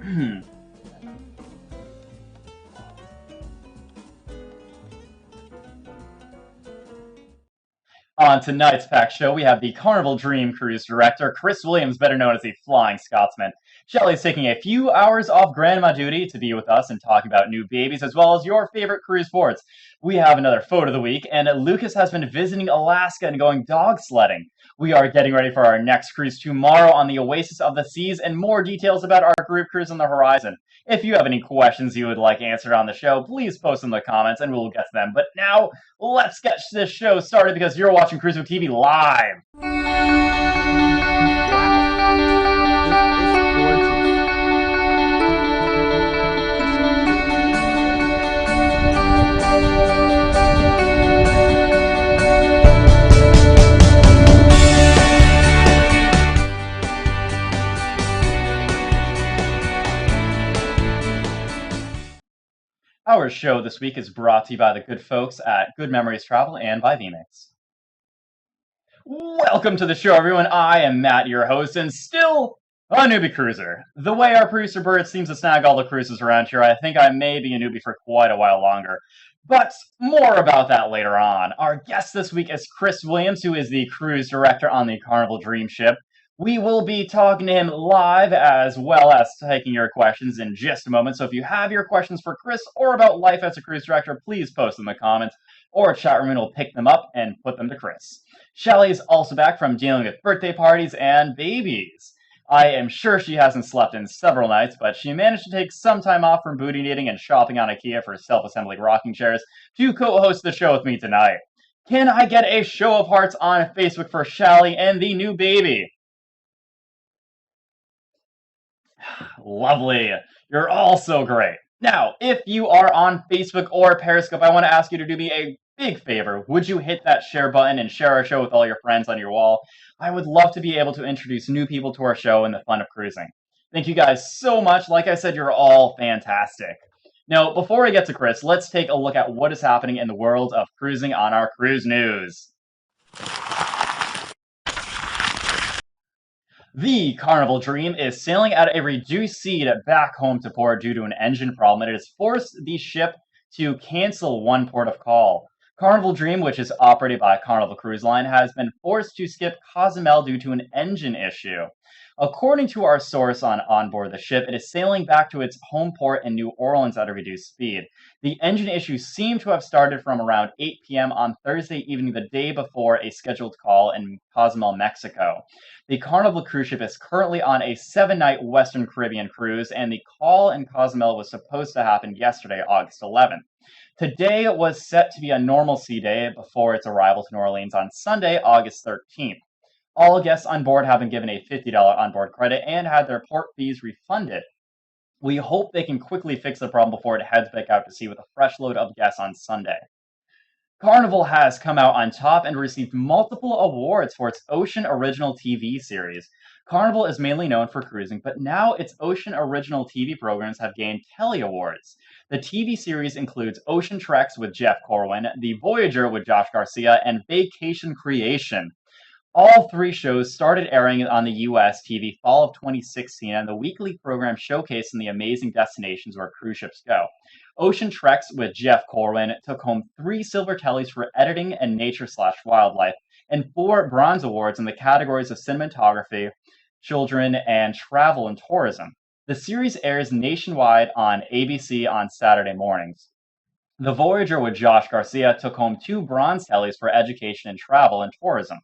On tonight's pack show, we have the Carnival Dream Cruise director, Chris Williams, better known as the Flying Scotsman. Shelley's taking a few hours off grandma duty to be with us and talk about new babies as well as your favorite cruise sports. We have another photo of the week, and Lucas has been visiting Alaska and going dog sledding. We are getting ready for our next cruise tomorrow on the Oasis of the Seas, and more details about our group cruise on the horizon. If you have any questions you would like answered on the show, please post in the comments and we'll get to them. But now, let's get this show started because you're watching Cruise with TV live. Our show this week is brought to you by the good folks at Good Memories Travel and by VMix. Welcome to the show, everyone. I am Matt, your host, and still a newbie cruiser. The way our producer Bird seems to snag all the cruises around here, I think I may be a newbie for quite a while longer. But more about that later on. Our guest this week is Chris Williams, who is the cruise director on the Carnival Dream ship. We will be talking to him live as well as taking your questions in just a moment. So if you have your questions for Chris or about life as a cruise director, please post in the comments or a chat room and we'll pick them up and put them to Chris. Shelley is also back from dealing with birthday parties and babies. I am sure she hasn't slept in several nights, but she managed to take some time off from booty knitting and shopping on IKEA for self-assembly rocking chairs to co-host the show with me tonight. Can I get a show of hearts on Facebook for Shelley and the new baby? Lovely. You're all so great. Now, if you are on Facebook or Periscope, I want to ask you to do me a big favor. Would you hit that share button and share our show with all your friends on your wall? I would love to be able to introduce new people to our show and the fun of cruising. Thank you guys so much. Like I said, you're all fantastic. Now, before we get to Chris, let's take a look at what is happening in the world of cruising on our cruise news. The Carnival Dream is sailing at a reduced speed back home to port due to an engine problem, and it has forced the ship to cancel one port of call. Carnival Dream, which is operated by Carnival Cruise Line, has been forced to skip Cozumel due to an engine issue. According to our source on board the ship, it is sailing back to its home port in New Orleans at a reduced speed. The engine issue seemed to have started from around 8 p.m. on Thursday evening, the day before a scheduled call in Cozumel, Mexico. The Carnival cruise ship is currently on a 7-night Western Caribbean cruise, and the call in Cozumel was supposed to happen yesterday, August 11th. Today was set to be a normal sea day before its arrival to New Orleans on Sunday, August 13th. All guests on board have been given a $50 onboard credit and had their port fees refunded. We hope they can quickly fix the problem before it heads back out to sea with a fresh load of guests on Sunday. Carnival has come out on top and received multiple awards for its Ocean Original TV series. Carnival is mainly known for cruising, but now its Ocean Original TV programs have gained Telly Awards. The TV series includes Ocean Treks with Jeff Corwin, The Voyager with Josh Garcia, and Vacation Creation. All three shows started airing on the U.S. TV fall of 2016, and the weekly program showcasing the amazing destinations where cruise ships go. Ocean Treks with Jeff Corwin took home 3 silver Tellys for editing and nature/wildlife, and 4 bronze awards in the categories of cinematography, children, and travel and tourism. The series airs nationwide on ABC on Saturday mornings. The Voyager with Josh Garcia took home 2 bronze Tellys for education and travel and tourism.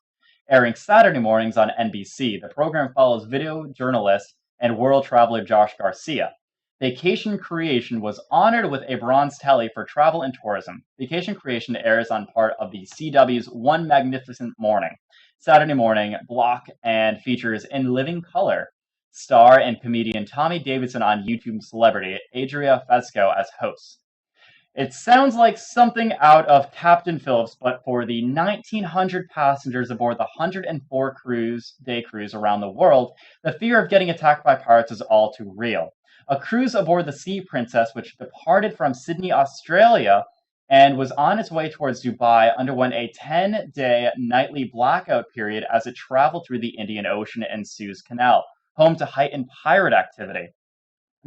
Airing Saturday mornings on NBC, the program follows video journalist and world traveler Josh Garcia. Vacation Creation was honored with a bronze Telly for travel and tourism. Vacation Creation airs on part of the CW's One Magnificent Morning, Saturday morning block, and features In Living Color. Star and comedian Tommy Davidson on YouTube celebrity Adria Fesco as host. It sounds like something out of Captain Phillips, but for the 1,900 passengers aboard the 104 day cruise around the world, the fear of getting attacked by pirates is all too real. A cruise aboard the Sea Princess, which departed from Sydney, Australia, and was on its way towards Dubai, underwent a 10-day nightly blackout period as it traveled through the Indian Ocean and Suez Canal, home to heightened pirate activity.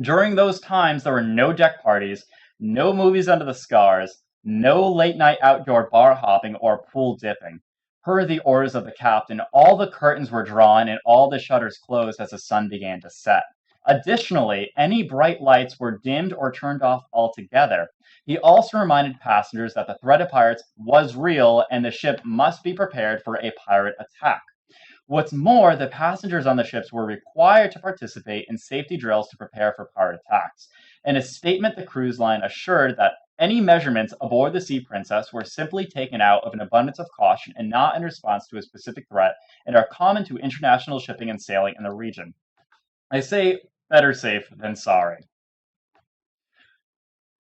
During those times, there were no deck parties, no movies under the stars, no late night outdoor bar hopping or pool dipping. Per the orders of the captain, all the curtains were drawn and all the shutters closed as the sun began to set. Additionally, any bright lights were dimmed or turned off altogether. He also reminded passengers that the threat of pirates was real and the ship must be prepared for a pirate attack. What's more, the passengers on the ships were required to participate in safety drills to prepare for pirate attacks. In a statement, the cruise line assured that any measurements aboard the Sea Princess were simply taken out of an abundance of caution and not in response to a specific threat, and are common to international shipping and sailing in the region. I say better safe than sorry.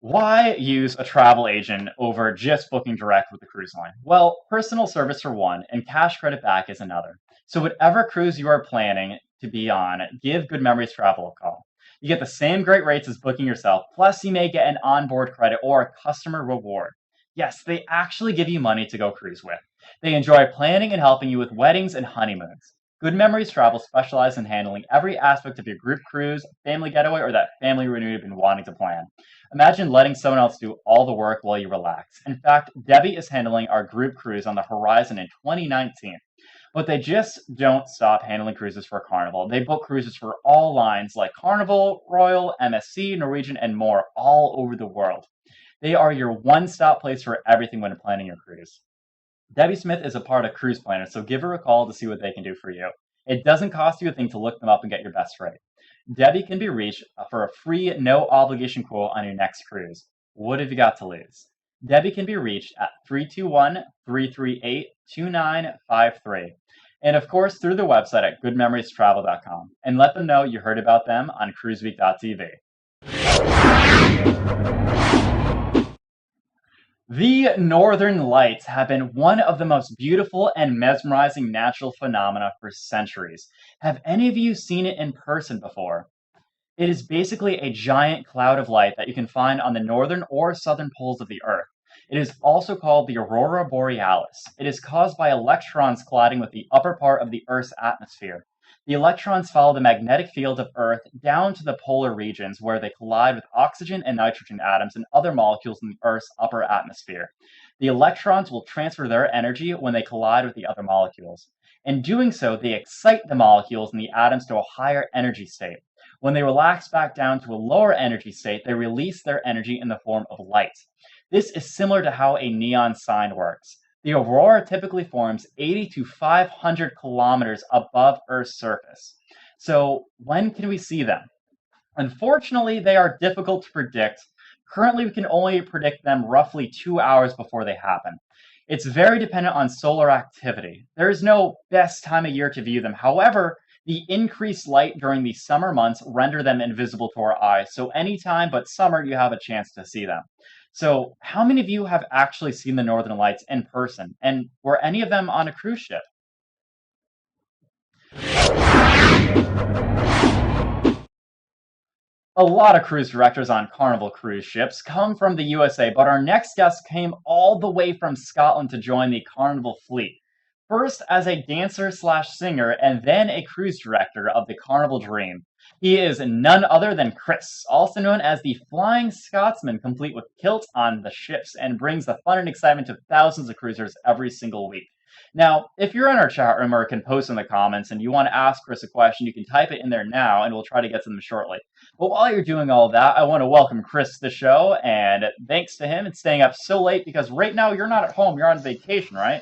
Why use a travel agent over just booking direct with the cruise line? Well, personal service for one, and cash credit back is another. So, whatever cruise you are planning to be on, give Good Memories Travel a call. You get the same great rates as booking yourself, plus, you may get an onboard credit or a customer reward. Yes, they actually give you money to go cruise with. They enjoy planning and helping you with weddings and honeymoons. Good Memories Travel specializes in handling every aspect of your group cruise, family getaway, or that family reunion you've been wanting to plan. Imagine letting someone else do all the work while you relax. In fact, Debbie is handling our group cruise on the horizon in 2019. But they just don't stop handling cruises for Carnival. They book cruises for all lines like Carnival, Royal, MSC, Norwegian, and more all over the world. They are your one-stop place for everything when planning your cruise. Debbie Smith is a part of Cruise Planner, so give her a call to see what they can do for you. It doesn't cost you a thing to look them up and get your best rate. Debbie can be reached for a free, no obligation quote on your next cruise. What have you got to lose? Debbie can be reached at 321-338-2953. And of course, through the website at goodmemoriestravel.com. And let them know you heard about them on cruiseweek.tv. The Northern Lights have been one of the most beautiful and mesmerizing natural phenomena for centuries. Have any of you seen it in person before? It is basically a giant cloud of light that you can find on the northern or southern poles of the Earth. It is also called the aurora borealis. It is caused by electrons colliding with the upper part of the Earth's atmosphere. The electrons follow the magnetic field of Earth down to the polar regions where they collide with oxygen and nitrogen atoms and other molecules in the Earth's upper atmosphere. The electrons will transfer their energy when they collide with the other molecules. In doing so, they excite the molecules and the atoms to a higher energy state. When they relax back down to a lower energy state, they release their energy in the form of light. This is similar to how a neon sign works. The aurora typically forms 80 to 500 kilometers above Earth's surface. So, when can we see them? Unfortunately, they are difficult to predict. Currently, we can only predict them roughly 2 hours before they happen. It's very dependent on solar activity. There is no best time of year to view them. However, the increased light during the summer months render them invisible to our eyes, so anytime but summer you have a chance to see them. So, how many of you have actually seen the Northern Lights in person? And were any of them on a cruise ship? A lot of cruise directors on Carnival cruise ships come from the USA, but our next guest came all the way from Scotland to join the Carnival fleet. First as a dancer slash singer, and then a cruise director of the Carnival Dream. He is none other than Chris, also known as the Flying Scotsman, complete with kilt on the ships, and brings the fun and excitement to thousands of cruisers every single week. Now, if you're in our chat room or can post in the comments and you want to ask Chris a question, you can type it in there now and we'll try to get to them shortly. But while you're doing all that, I want to welcome Chris to the show, and thanks to him and staying up so late because right now you're not at home, you're on vacation, right?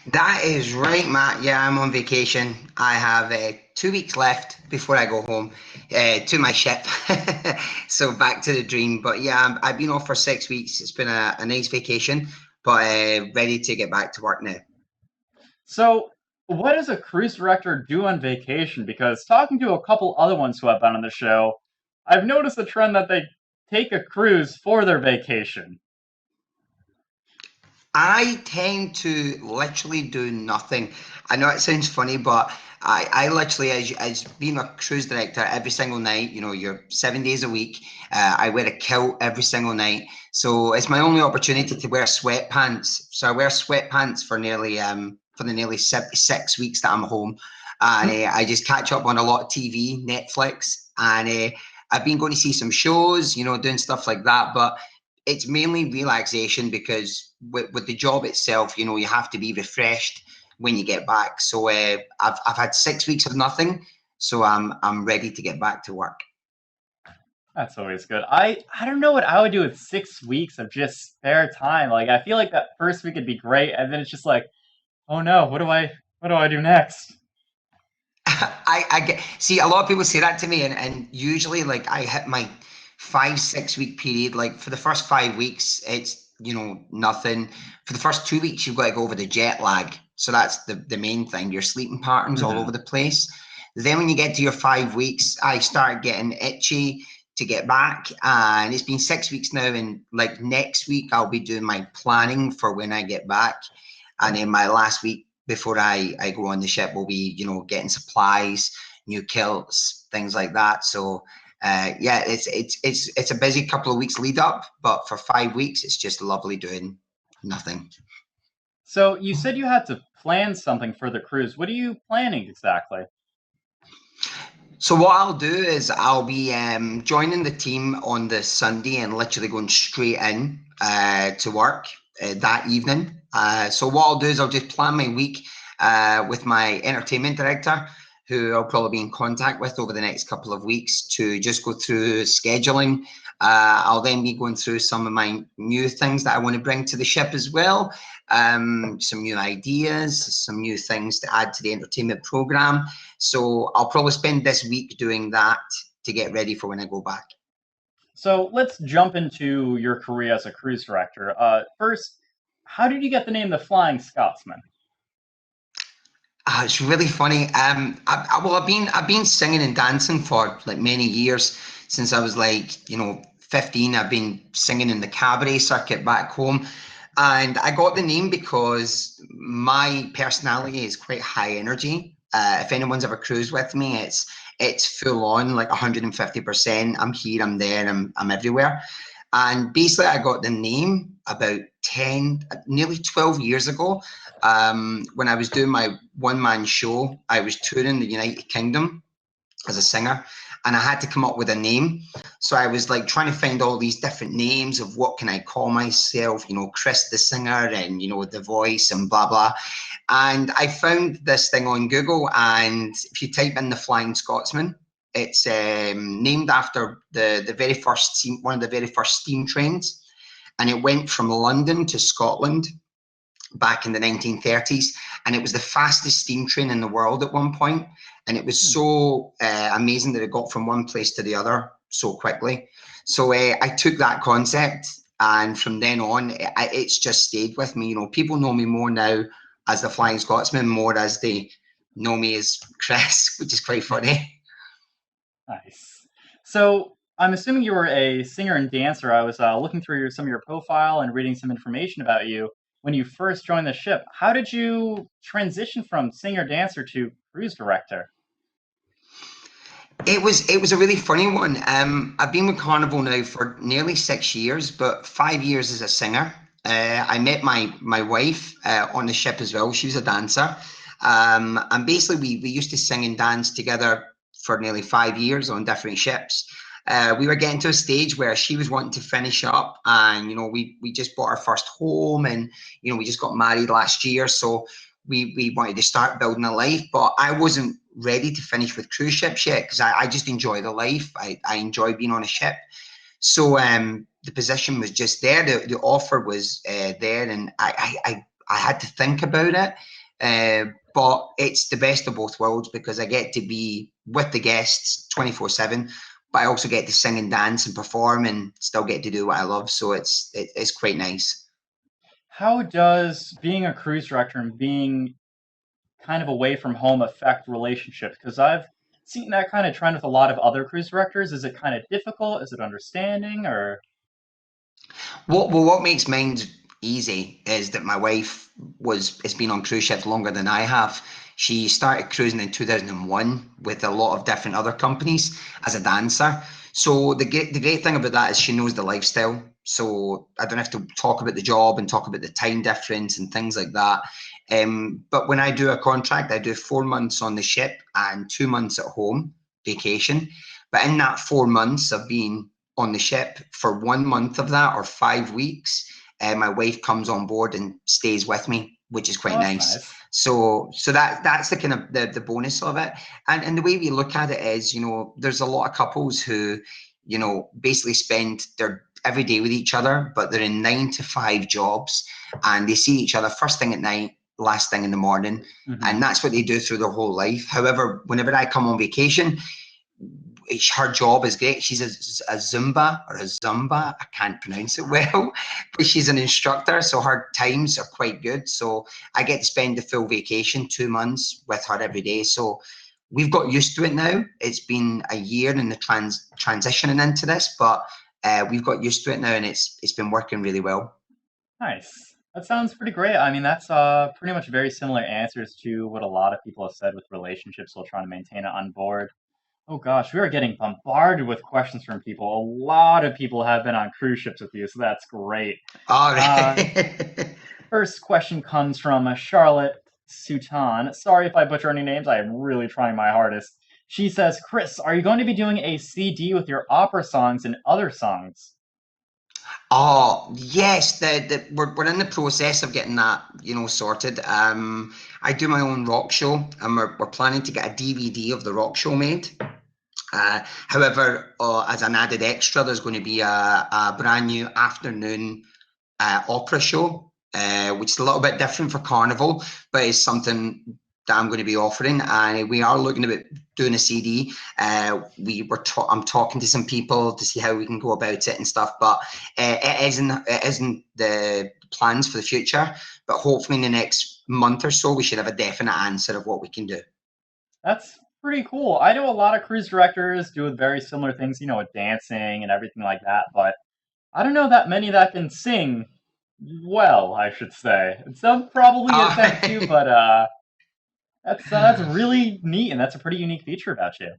That is right, Matt. Yeah, I'm on vacation. I have 2 weeks left before I go home to my ship. So back to the dream. But yeah, I've been off for 6 weeks. It's been a nice vacation, but ready to get back to work now. So, what does a cruise director do on vacation? Because talking to a couple other ones who have been on the show, I've noticed a trend that they take a cruise for their vacation. I tend to literally do nothing. I know it sounds funny, but I literally, as being a cruise director, every single night, you're 7 days a week. I wear a kilt every single night. So it's my only opportunity to wear sweatpants. So I wear sweatpants for the nearly 6 weeks that I'm home. And I just catch up on a lot of TV, Netflix, and I've been going to see some shows, you know, doing stuff like that, but it's mainly relaxation because with the job itself, you know, you have to be refreshed when you get back. So I've had 6 weeks of nothing, so I'm ready to get back to work. That's always good. I don't know what I would do with 6 weeks of just spare time. Like I feel like that first week would be great, and then it's just like, oh no, what do I do next? I get see a lot of people say that to me, and usually like I hit my 5 6 week period. Like for the first 5 weeks, it's you know nothing. For the first 2 weeks, you've got to go over the jet lag. So that's the main thing. Your sleeping patterns all over Hmm. the place. Then when you get to your 5 weeks, I start getting itchy to get back, and it's been 6 weeks now. And like next week, I'll be doing my planning for when I get back, and then my last week before I go on the ship will be, you know, getting supplies, new kilts, things like that. So yeah, it's a busy couple of weeks lead up, but for 5 weeks, it's just lovely doing nothing. So you said you had to plan something for the cruise. What are you planning exactly? So what I'll do is I'll be joining the team on the Sunday and literally going straight in to work that evening. So what I'll do is I'll just plan my week with my entertainment director, who I'll probably be in contact with over the next couple of weeks to just go through scheduling. I'll then be going through some of my new things that I want to bring to the ship as well. Some new ideas, some new things to add to the entertainment program. So I'll probably spend this week doing that to get ready for when I go back. So let's jump into your career as a cruise director. First, how did you get the name the Flying Scotsman? It's really funny. Well, I've been singing and dancing for like many years since I was like 15. I've been singing in the cabaret circuit back home, and I got the name because my personality is quite high energy. If anyone's ever cruised with me, it's full on like 150%. I'm here, I'm there, I'm everywhere. And basically, I got the name about 10, nearly 12 years ago when I was doing my one man show. I was touring the United Kingdom as a singer, and I had to come up with a name. So I was like trying to find all these different names of what can I call myself, Chris the singer, and the voice and blah blah. And I found this thing on Google, and if you type in the Flying Scotsman, it's named after the very first one of the very first steam trains, and it went from London to Scotland back in the 1930s, and it was the fastest steam train in the world at one point, and it was Hmm. so amazing that it got from one place to the other so quickly. So I took that concept, and from then on, it's just stayed with me. People know me more now as the Flying Scotsman, more as they know me as Chris, which is quite funny. Nice. So I'm assuming you were a singer and dancer. I was looking through some of your profile and reading some information about you when you first joined the ship. How did you transition from singer dancer to cruise director? It was a really funny one. I've been with Carnival now for nearly 6 years, but 5 years as a singer. I met my wife on the ship as well. She was a dancer, and basically we used to sing and dance together for nearly 5 years on different ships. We were getting to a stage where she was wanting to finish up, and we just bought our first home, and we just got married last year, so we wanted to start building a life, but I wasn't ready to finish with cruise ships yet because I just enjoy the life. I enjoy being on a ship. So the position was just there. The offer was there, and I had to think about it. But it's the best of both worlds because I get to be with the guests 24/7, but I also get to sing and dance and perform and still get to do what I love. So it's quite nice. How does being a cruise director and being kind of away from home affect relationships? Because I've seen that kind of trend with a lot of other cruise directors. Is it kind of difficult? Is it understanding? Or What makes mine easy is that my wife has been on cruise ships longer than I have. She started cruising in 2001 with a lot of different other companies as a dancer. So the great thing about that is she knows the lifestyle. So I don't have to talk about the job and talk about the time difference and things like that. But when I do a contract, I do 4 months on the ship and 2 months at home vacation. But in that 4 months of being on the ship, for 1 month of that or 5 weeks, my wife comes on board and stays with me, which is Oh, quite that's nice. nice. So that's the kind of the bonus of it. And the way we look at it is, there's a lot of couples who, basically spend their every day with each other, but they're in 9 to 5 jobs, and they see each other first thing at night, last thing in the morning, Hmm. and that's what they do through their whole life. However, whenever I come on vacation, her job is great. She's a Zumba or a Zumba. I can't pronounce it well, but she's an instructor, so her times are quite good. So I get to spend the full vacation, 2 months with her every day. So we've got used to it now. It's been a year in the transitioning into this, but we've got used to it now, and it's been working really well. Nice. That sounds pretty great. I mean, that's pretty much very similar answers to what a lot of people have said with relationships while trying to maintain it on board. Oh gosh, we are getting bombarded with questions from people. A lot of people have been on cruise ships with you, so that's great. All Uh, right. First question comes from Charlotte Sutan. Sorry if I butcher any names. I am really trying my hardest. She says, Chris, are you going to be doing a CD with your opera songs and other songs? Oh yes, we're in the process of getting that sorted. I do my own rock show, and we're planning to get a DVD of the rock show made. However, as an added extra, there's going to be a brand new afternoon opera show, which is a little bit different for Carnival, but it's something that I'm going to be offering, and we are looking at doing a CD. I'm talking to some people to see how we can go about it and stuff, but it isn't the plans for the future. But hopefully, in the next month or so, we should have a definite answer of what we can do. That's pretty cool. I know a lot of cruise directors do very similar things, with dancing and everything like that, but I don't know that many that can sing well, I should say. And some probably attempt to, but that's really neat, and that's a pretty unique feature about you.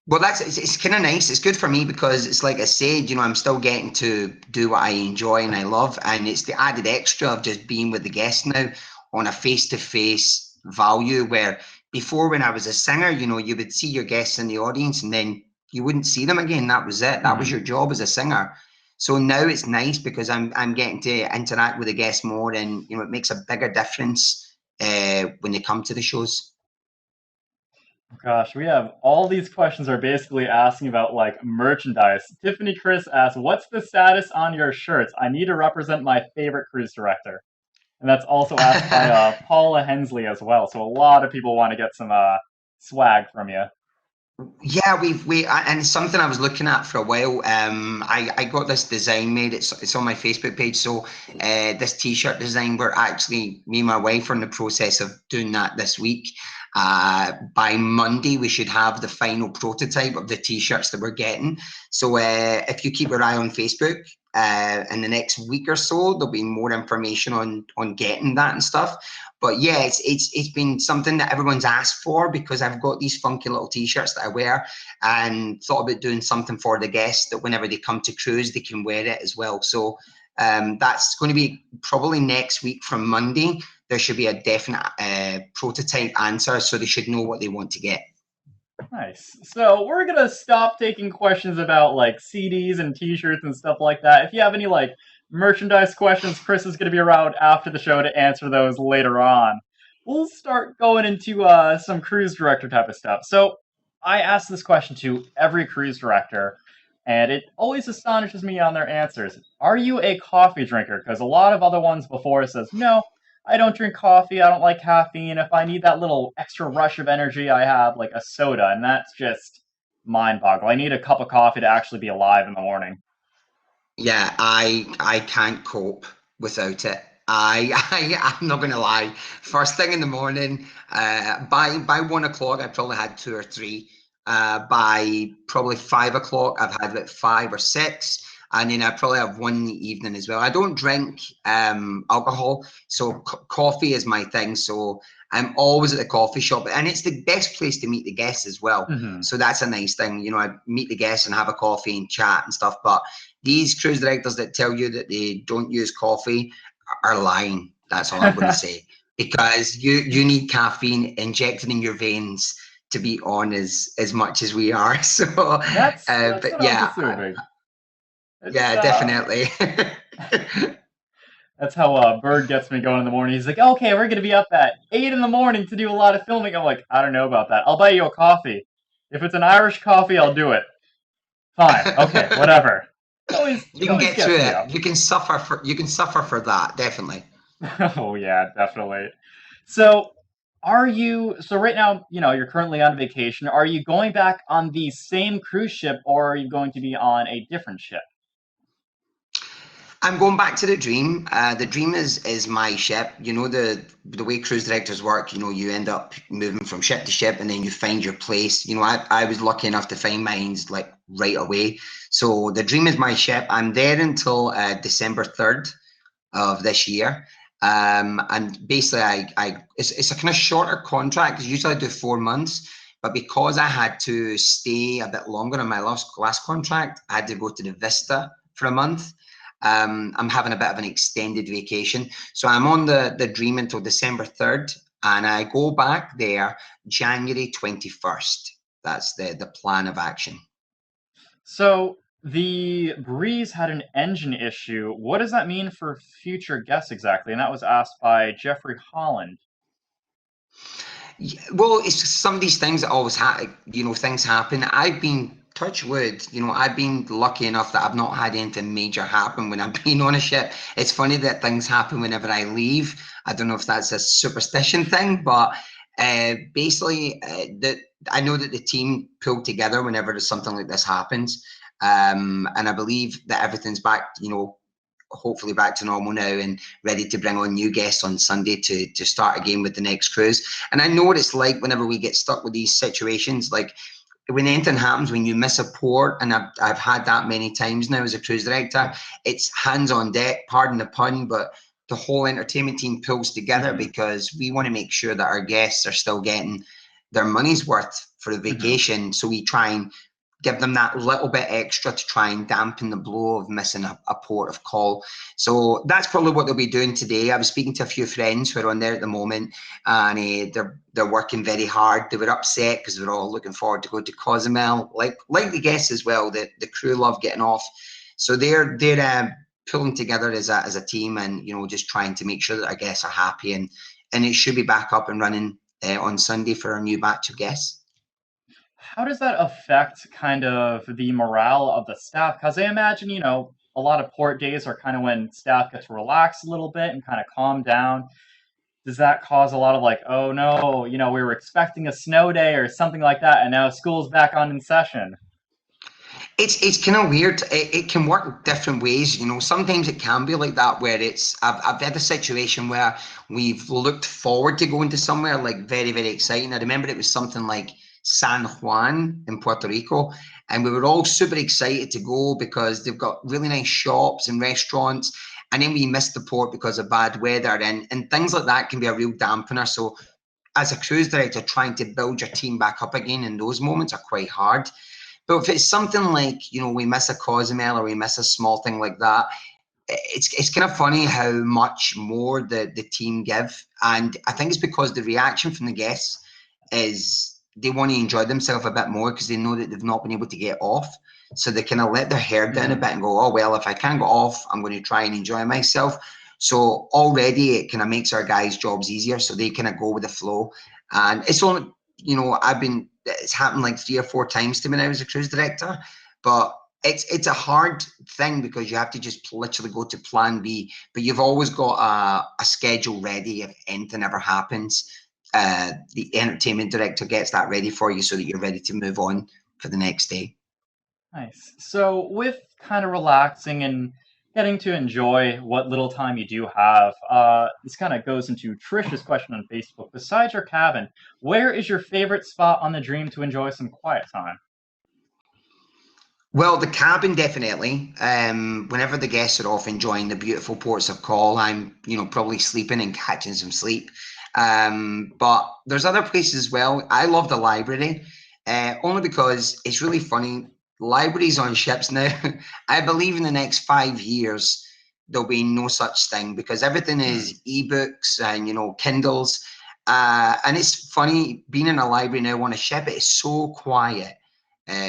Well, it's kind of nice. It's good for me because it's like I said, I'm still getting to do what I enjoy and I love, and it's the added extra of just being with the guests now on a face-to-face value. Where before, when I was a singer, you would see your guests in the audience and then you wouldn't see them again. That was it. That was Hmm. your job as a singer. So now it's nice because I'm getting to interact with the guests more, and it makes a bigger difference when they come to the shows. Gosh, we have all these questions are basically asking about like merchandise. Tiffany Chris asks, "What's the status on your shirts? I need to represent my favorite cruise director." And that's also asked by Paula Hensley as well. So a lot of people want to get some swag from you. Yeah, and it's something I was looking at for a while. I got this design made. It's on my Facebook page. So, this T-shirt design, we're actually me and my wife are in the process of doing that this week. By Monday, we should have the final prototype of the T-shirts that we're getting. So, if you keep your eye on Facebook, in the next week or so, there'll be more information on getting that and stuff. But yeah, it's been something that everyone's asked for because I've got these funky little T-shirts that I wear, and thought about doing something for the guests that whenever they come to cruise, they can wear it as well. So that's going to be probably next week from Monday. There should be a definite prototype answer, so they should know what they want to get. Nice. So we're gonna stop taking questions about like CDs and T-shirts and stuff like that. If you have any like merchandise questions, Chris is gonna be around after the show to answer those later on. We'll start going into some cruise director type of stuff. So I ask this question to every cruise director, and it always astonishes me on their answers. Are you a coffee drinker? Because a lot of other ones before says no. I don't drink coffee. I don't like caffeine. If I need that little extra rush of energy, I have like a soda, and that's just mind boggle. I need a cup of coffee to actually be alive in the morning. Yeah, I can't cope without it. I'm not gonna lie. First thing in the morning, by 1 o'clock, I probably had two or three. By probably 5 o'clock, I've had about five or six, and then I probably have one in the evening as well. I don't drink alcohol, so coffee is my thing. So I'm always at the coffee shop, and it's the best place to meet the guests as well. Hmm. So that's a nice thing. I meet the guests and have a coffee and chat and stuff. But these cruise directors that tell you that they don't use coffee are lying. That's all I'm going to say. Because you need caffeine injected in your veins to be on as much as we are. So, That's but what I was yeah, assuming. It's yeah, definitely. That's how Bird gets me going in the morning. He's like, "Okay, we're gonna be up at 8 in the morning to do a lot of filming." I'm like, "I don't know about that. I'll buy you a coffee. If it's an Irish coffee, I'll do it. Fine. Okay, whatever." You It can always get through gets me it. up. You can suffer for that, definitely. Oh yeah, definitely. So, so right now, you're currently on vacation. Are you going back on the same cruise ship or are you going to be on a different ship? I'm going back to the Dream. The Dream is my ship. You know the way cruise directors work. You know, you end up moving from ship to ship, and then you find your place. You know, I was lucky enough to find mine like right away. So the Dream is my ship. I'm there until December 3rd of this year. And basically, it's a kind of shorter contract because usually I do 4 months. But because I had to stay a bit longer on my last contract, I had to go to the Vista for a month. I'm having a bit of an extended vacation. So I'm on the Dream until December 3rd, and I go back there January 21st. That's the plan of action. So the Breeze had an engine issue. What does that mean for future guests exactly? And that was asked by Jeffrey Holland. Yeah, well, it's just some of these things that always happen. You know, things happen. I've been touch wood. You know, I've been lucky enough that I've not had anything major happen when I've been on a ship. It's funny that things happen whenever I leave. I don't know if that's a superstition thing, but basically, that I know that the team pulled together whenever something like this happens, and I believe that everything's back. You know, hopefully back to normal now and ready to bring on new guests on Sunday to start again with the next cruise. And I know what it's like whenever we get stuck with these situations. Like when anything happens, when you miss a port, and I've had that many times now as a cruise director, it's hands on deck, pardon the pun, but the whole entertainment team pulls together Hmm. because we want to make sure that our guests are still getting their money's worth for the Hmm. vacation. So we try and give them that little bit extra to try and dampen the blow of missing a port of call. So that's probably what they'll be doing today. I was speaking to a few friends who are on there at the moment, and they're working very hard. They were upset because they're all looking forward to go to Cozumel, like the guests as well. The crew love getting off, so they're pulling together as a team, and just trying to make sure that our guests are happy, and it should be back up and running on Sunday for our new batch of guests. How does that affect kind of the morale of the staff? Because I imagine, a lot of port days are kind of when staff get to relax a little bit and kind of calm down. Does that cause a lot of like, oh no, we were expecting a snow day or something like that, and now school's back on in session? It's kind of weird. It can work different ways. Sometimes it can be like that where I've had a situation where we've looked forward to going to somewhere like very, very exciting. I remember it was something like San Juan in Puerto Rico, and we were all super excited to go because they've got really nice shops and restaurants. And then we missed the port because of bad weather, and things like that can be a real dampener. So as a cruise director, trying to build your team back up again in those moments are quite hard. But if it's something like, we miss a Cozumel or we miss a small thing like that, it's kind of funny how much more the team give. And I think it's because the reaction from the guests is they want to enjoy themselves a bit more because they know that they've not been able to get off. So they kind of let their hair down a Hmm. bit and go, oh, well, if I can't go off, I'm going to try and enjoy myself. So already it kind of makes our guys' jobs easier. So they kind of go with the flow. And it's only, it's happened like 3 or 4 times to me now as a cruise director. But it's a hard thing because you have to just literally go to plan B, but you've always got a schedule ready if anything ever happens. The entertainment director gets that ready for you so that you're ready to move on for the next day. Nice. So, with kind of relaxing and getting to enjoy what little time you do have, this kind of goes into Trisha's question on Facebook. Besides your cabin, where is your favorite spot on the Dream to enjoy some quiet time? Well, the cabin definitely. Whenever the guests are off enjoying the beautiful ports of call, I'm probably sleeping and catching some sleep. But there's other places as well. I love the library, only because it's really funny. Libraries on ships now. I believe in the next 5 years there'll be no such thing because everything Hmm. is ebooks and Kindles. And it's funny being in a library now on a ship. It is so quiet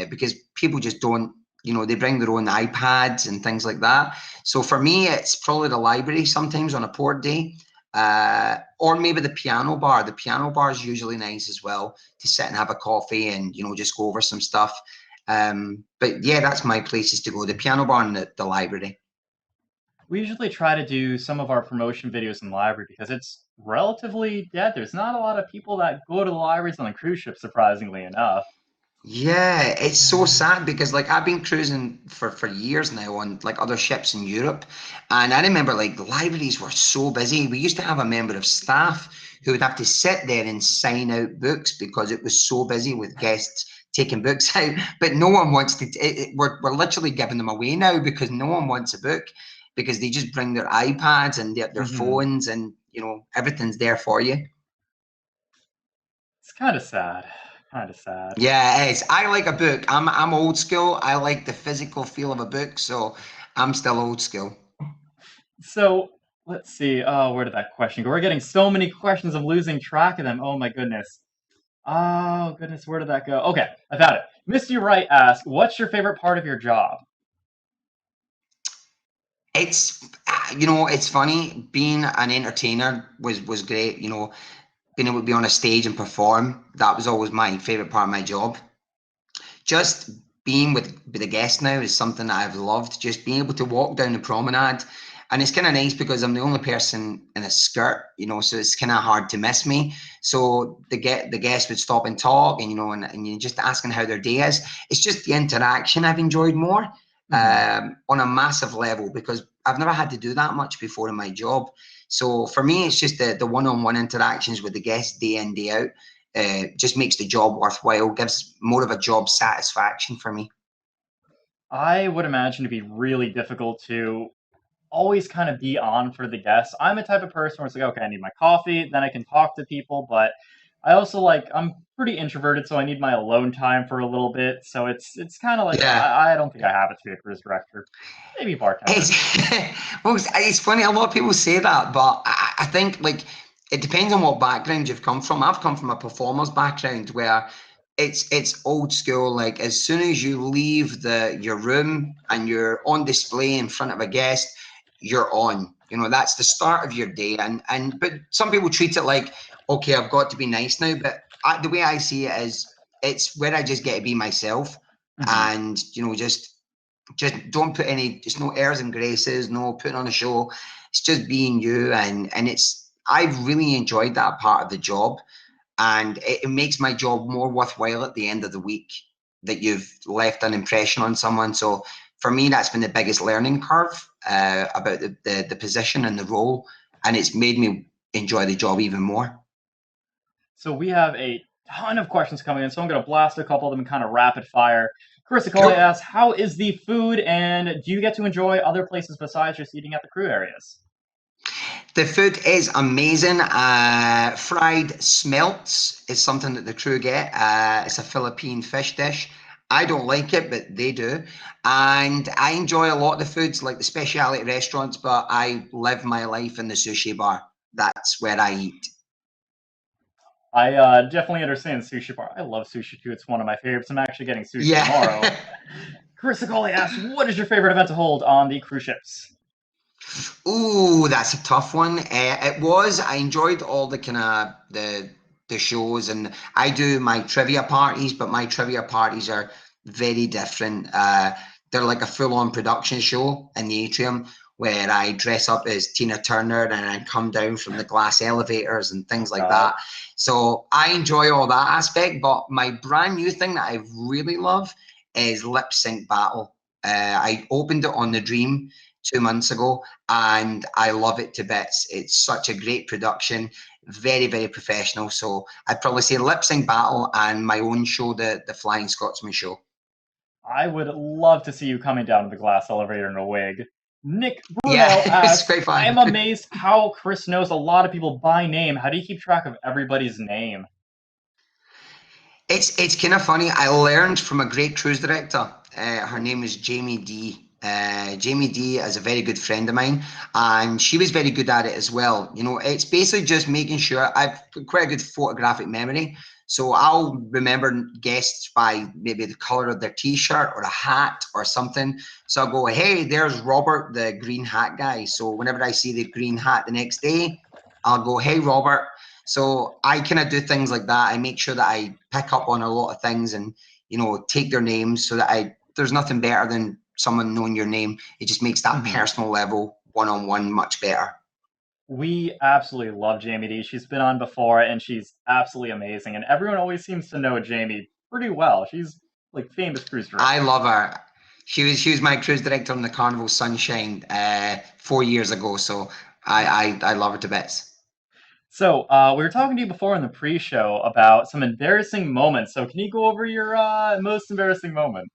because people just don't, they bring their own iPads and things like that. So for me, it's probably the library sometimes on a port day, or maybe the piano bar. The piano bar is usually nice as well to sit and have a coffee and just go over some stuff. But yeah, that's my places to go: the piano bar and the library. We usually try to do some of our promotion videos in the library because it's relatively dead. There's not a lot of people that go to the libraries on the cruise ship, surprisingly enough. Yeah, it's so sad because like I've been cruising for years now on like other ships in Europe, and I remember like the libraries were so busy. We used to have a member of staff who would have to sit there and sign out books because it was so busy with guests taking books out. But no one wants to. We're literally giving them away now because no one wants a book because they just bring their iPads and their Hmm. phones and everything's there for you. It's kind of sad. Kind of sad. Yeah, it is. I like a book. I'm old school. I like the physical feel of a book, so I'm still old school. So let's see. Oh, where did that question go? We're getting so many questions. I'm losing track of them. Oh my goodness. Oh goodness, where did that go? Okay, I found it. Misty Wright asks, "What's your favorite part of your job?" It's funny. Being an entertainer was great. Being able to be on a stage and perform, that was always my favorite part of my job. Just being with the guests now is something that I've loved. Just being able to walk down the promenade, and it's kind of nice because I'm the only person in a skirt, so it's kind of hard to miss me. So the guests would stop and talk, and and you're just asking how their day is. It's just the interaction I've enjoyed more Hmm. on a massive level because I've never had to do that much before in my job. So for me, it's just the one-on-one interactions with the guests day in day out just makes the job worthwhile, gives more of a job satisfaction for me. I would imagine to be really difficult to always kind of be on for the guests. I'm a type of person where it's like, okay, I need my coffee, then I can talk to people, but I also I'm pretty introverted, so I need my alone time for a little bit. So it's kind of like Yeah. I don't think I have it to be a cruise director, maybe bartender. It's well, it's funny. A lot of people say that, but I think like it depends on what background you've come from. I've come from a performer's background where it's old school. Like as soon as you leave your room and you're on display in front of a guest, you're on. That's the start of your day. But some people treat it like, okay, I've got to be nice now. But the way I see it is, it's where I just get to be myself, Hmm. and just don't put any, just no airs and graces, no putting on a show. It's just being you, and I've really enjoyed that part of the job, and it makes my job more worthwhile at the end of the week that you've left an impression on someone. So for me, that's been the biggest learning curve about the position and the role, and it's made me enjoy the job even more. So we have a ton of questions coming in, so I'm going to blast a couple of them in kind of rapid fire. Chris Acoli Cool. asks, "How is the food, and do you get to enjoy other places besides just eating at the crew areas?" The food is amazing. Fried smelts is something that the crew get. It's a Philippine fish dish. I don't like it, but they do. And I enjoy a lot of the foods, like the specialty restaurants, but I live my life in the sushi bar. That's where I eat. I definitely understand sushi bar. I love sushi too. It's one of my favorites. I'm actually getting sushi tomorrow. Yeah. Chris Acoli asks, "What is your favorite event to hold on the cruise ships?" Ooh, that's a tough one. It was. I enjoyed all the kind of the shows, and I do my trivia parties, but my trivia parties are very different. They're like a full-on production show in the atrium where I dress up as Tina Turner and I come down from the glass elevators and Oh things like God. that. So I enjoy all that aspect. But my brand new thing that I really love is lip sync battle. I opened it on the Dream 2 months ago, and I love it to bits. It's such a great production, very, very professional. So I'd probably say lip sync battle and my own show, the Flying Scotsman show. I would love to see you coming down to the glass elevator in a wig. Nick Yeah, Brunel it's asks, quite "I am fun. amazed how Chris knows a lot of people by name. How do you keep track of everybody's name?" It's kind of funny. I learned from a great cruise director. Her name is Jamie D. Jamie D is a very good friend of mine, and she was very good at it as well. You know, it's basically just making sure I've got quite a good photographic memory. So I'll remember guests by maybe the color of their t-shirt or a hat or something. So I'll go, hey, there's Robert, the green hat guy. So whenever I see the green hat the next day, I'll go, hey, Robert. So I kind of do things like that. I make sure that I pick up on a lot of things and, you know, take their names so that there's nothing better than someone knowing your name. It just makes that Mhm. personal level one-on-one much better. We absolutely love Jamie D. She's been on before, and she's absolutely amazing. And everyone always seems to know Jamie pretty well. She's like famous cruise I director. love her. She was my cruise director on the Carnival Sunshine 4 years ago, so I love her to bits. So we were talking to you before in the pre-show about some embarrassing moments. So can you go over your most embarrassing moment?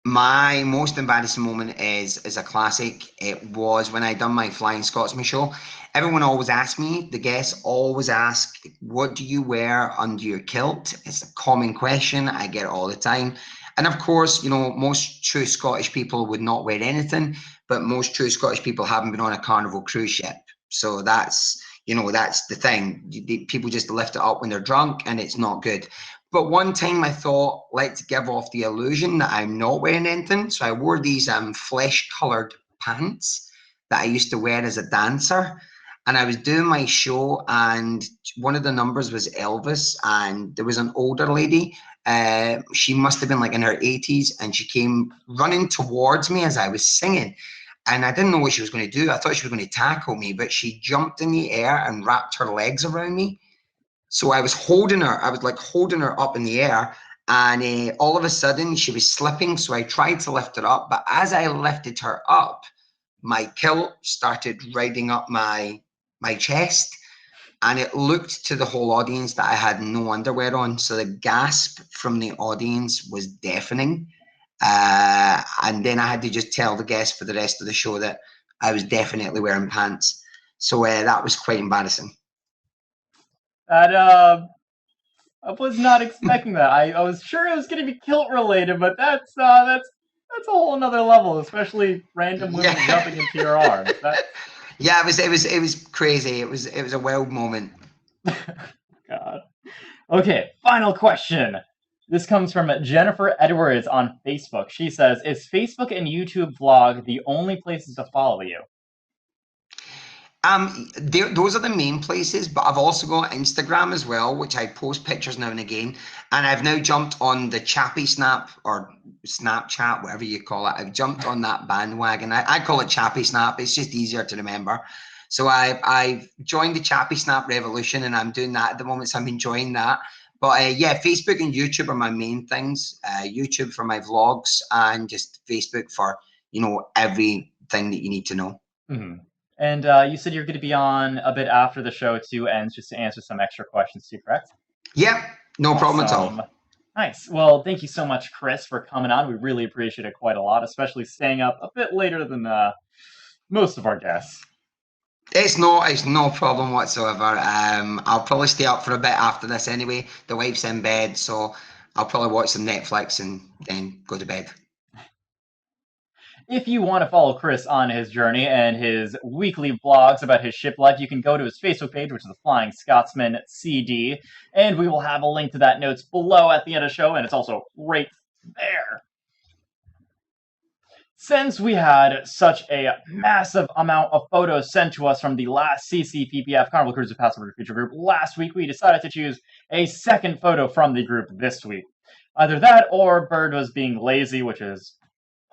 My most embarrassing moment is a classic. It was when I done my Flying Scotsman show. Everyone always asks me, the guests always ask, what do you wear under your kilt? It's a common question. I get it all the time. And of course, you know, most true Scottish people would not wear anything, but most true Scottish people haven't been on a Carnival cruise ship. So that's, you know, that's the thing. People just lift it up when they're drunk and it's not good. But one time I thought, let's give off the illusion that I'm not wearing anything. So I wore these flesh colored pants that I used to wear as a dancer. And I was doing my show, and one of the numbers was Elvis, and there was an older lady. She must have been like in her 80s, and she came running towards me as I was singing. And I didn't know what she was going to do. I thought she was going to tackle me, but she jumped in the air and wrapped her legs around me. So I was holding her, I was like holding her up in the air, and all of a sudden she was slipping. So I tried to lift her up, but as I lifted her up, my kilt started riding up my chest, and it looked to the whole audience that I had no underwear on. So the gasp from the audience was deafening. And then I had to just tell the guests for the rest of the show that I was definitely wearing pants. So that was quite embarrassing. That I was not expecting that. I was sure it was going to be kilt related, but that's a whole another level, especially random women Yeah. jumping into your arms. That's Yeah, it was crazy. It was a wild moment. God. Okay, final question. This comes from Jennifer Edwards on Facebook. She says, "Is Facebook and YouTube vlog the only places to follow you?" Those are the main places, but I've also got Instagram as well, which I post pictures now and again. And I've now jumped on the Chappy Snap or Snapchat, whatever you call it. I've jumped on that bandwagon. I call it Chappy Snap. It's just easier to remember. So I've joined the Chappy Snap revolution, and I'm doing that at the moment. So I'm enjoying that. But yeah, Facebook and YouTube are my main things. YouTube for my vlogs, and just Facebook for everything that you need to know. Hmm. And you said you're going to be on a bit after the show too, and just to answer some extra questions too, correct? Yep, no problem at Awesome. all. Nice. Well, thank you so much, Chris, for coming on. We really appreciate it quite a lot, especially staying up a bit later than most of our guests. It's no problem whatsoever. I'll probably stay up for a bit after this anyway. The wife's in bed, so I'll probably watch some Netflix and then go to bed. If you want to follow Chris on his journey and his weekly vlogs about his ship life, you can go to his Facebook page, which is the Flying Scotsman CD, and we will have a link to that notes below at the end of the show, and it's also right there. Since we had such a massive amount of photos sent to us from the last CCPPF Carnival Cruise Passenger Feature group last week, we decided to choose a second photo from the group this week. Either that or Bird was being lazy, which is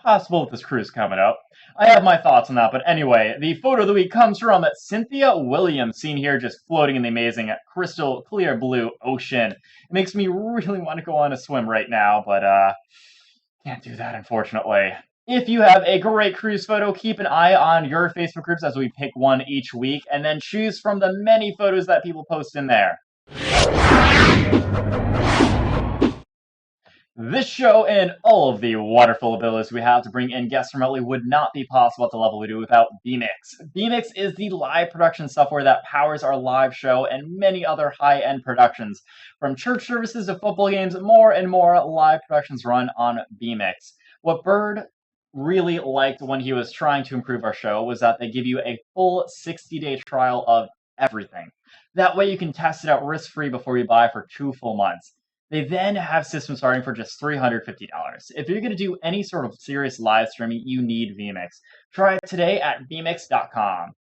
possible with this cruise coming up. I have my thoughts on that, but anyway, the photo of the week comes from Cynthia Williams, seen here just floating in the amazing crystal clear blue ocean. It makes me really want to go on a swim right now, but can't do that unfortunately. If you have a great cruise photo, keep an eye on your Facebook groups as we pick one each week, and then choose from the many photos that people post in there. This show and all of the wonderful abilities we have to bring in guests remotely would not be possible at the level we do without vMix. vMix is the live production software that powers our live show and many other high-end productions. From church services to football games, more and more live productions run on vMix. What Bird really liked when he was trying to improve our show was that they give you a full 60-day trial of everything. That way you can test it out risk-free before you buy for 2 full months. They then have systems starting for just $350. If you're going to do any sort of serious live streaming, you need vMix. Try it today at vmix.com.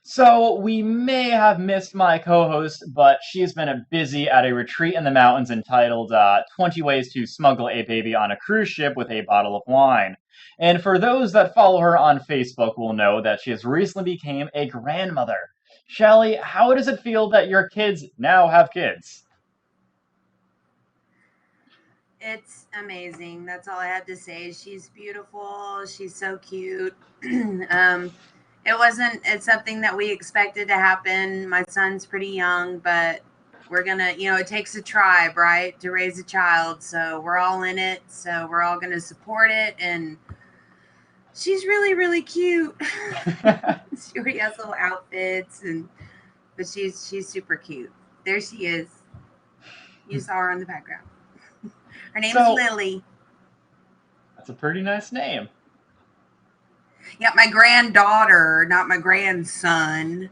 So we may have missed my co-host, but she's been busy at a retreat in the mountains entitled 20 Ways to Smuggle a Baby on a Cruise Ship with a Bottle of Wine. And for those that follow her on Facebook will know that she has recently become a grandmother. Shelley, how does it feel that your kids now have kids? It's amazing. That's all I have to say. She's beautiful. She's so cute. It's something that we expected to happen. My son's pretty young, but we're gonna, it takes a tribe, right, to raise a child. So we're all in it. So we're all gonna support it. And she's really, really cute. She already has little outfits, but she's super cute. There she is. You saw her in the background. Her name's Lily. That's a pretty nice name. Yeah, my granddaughter, not my grandson.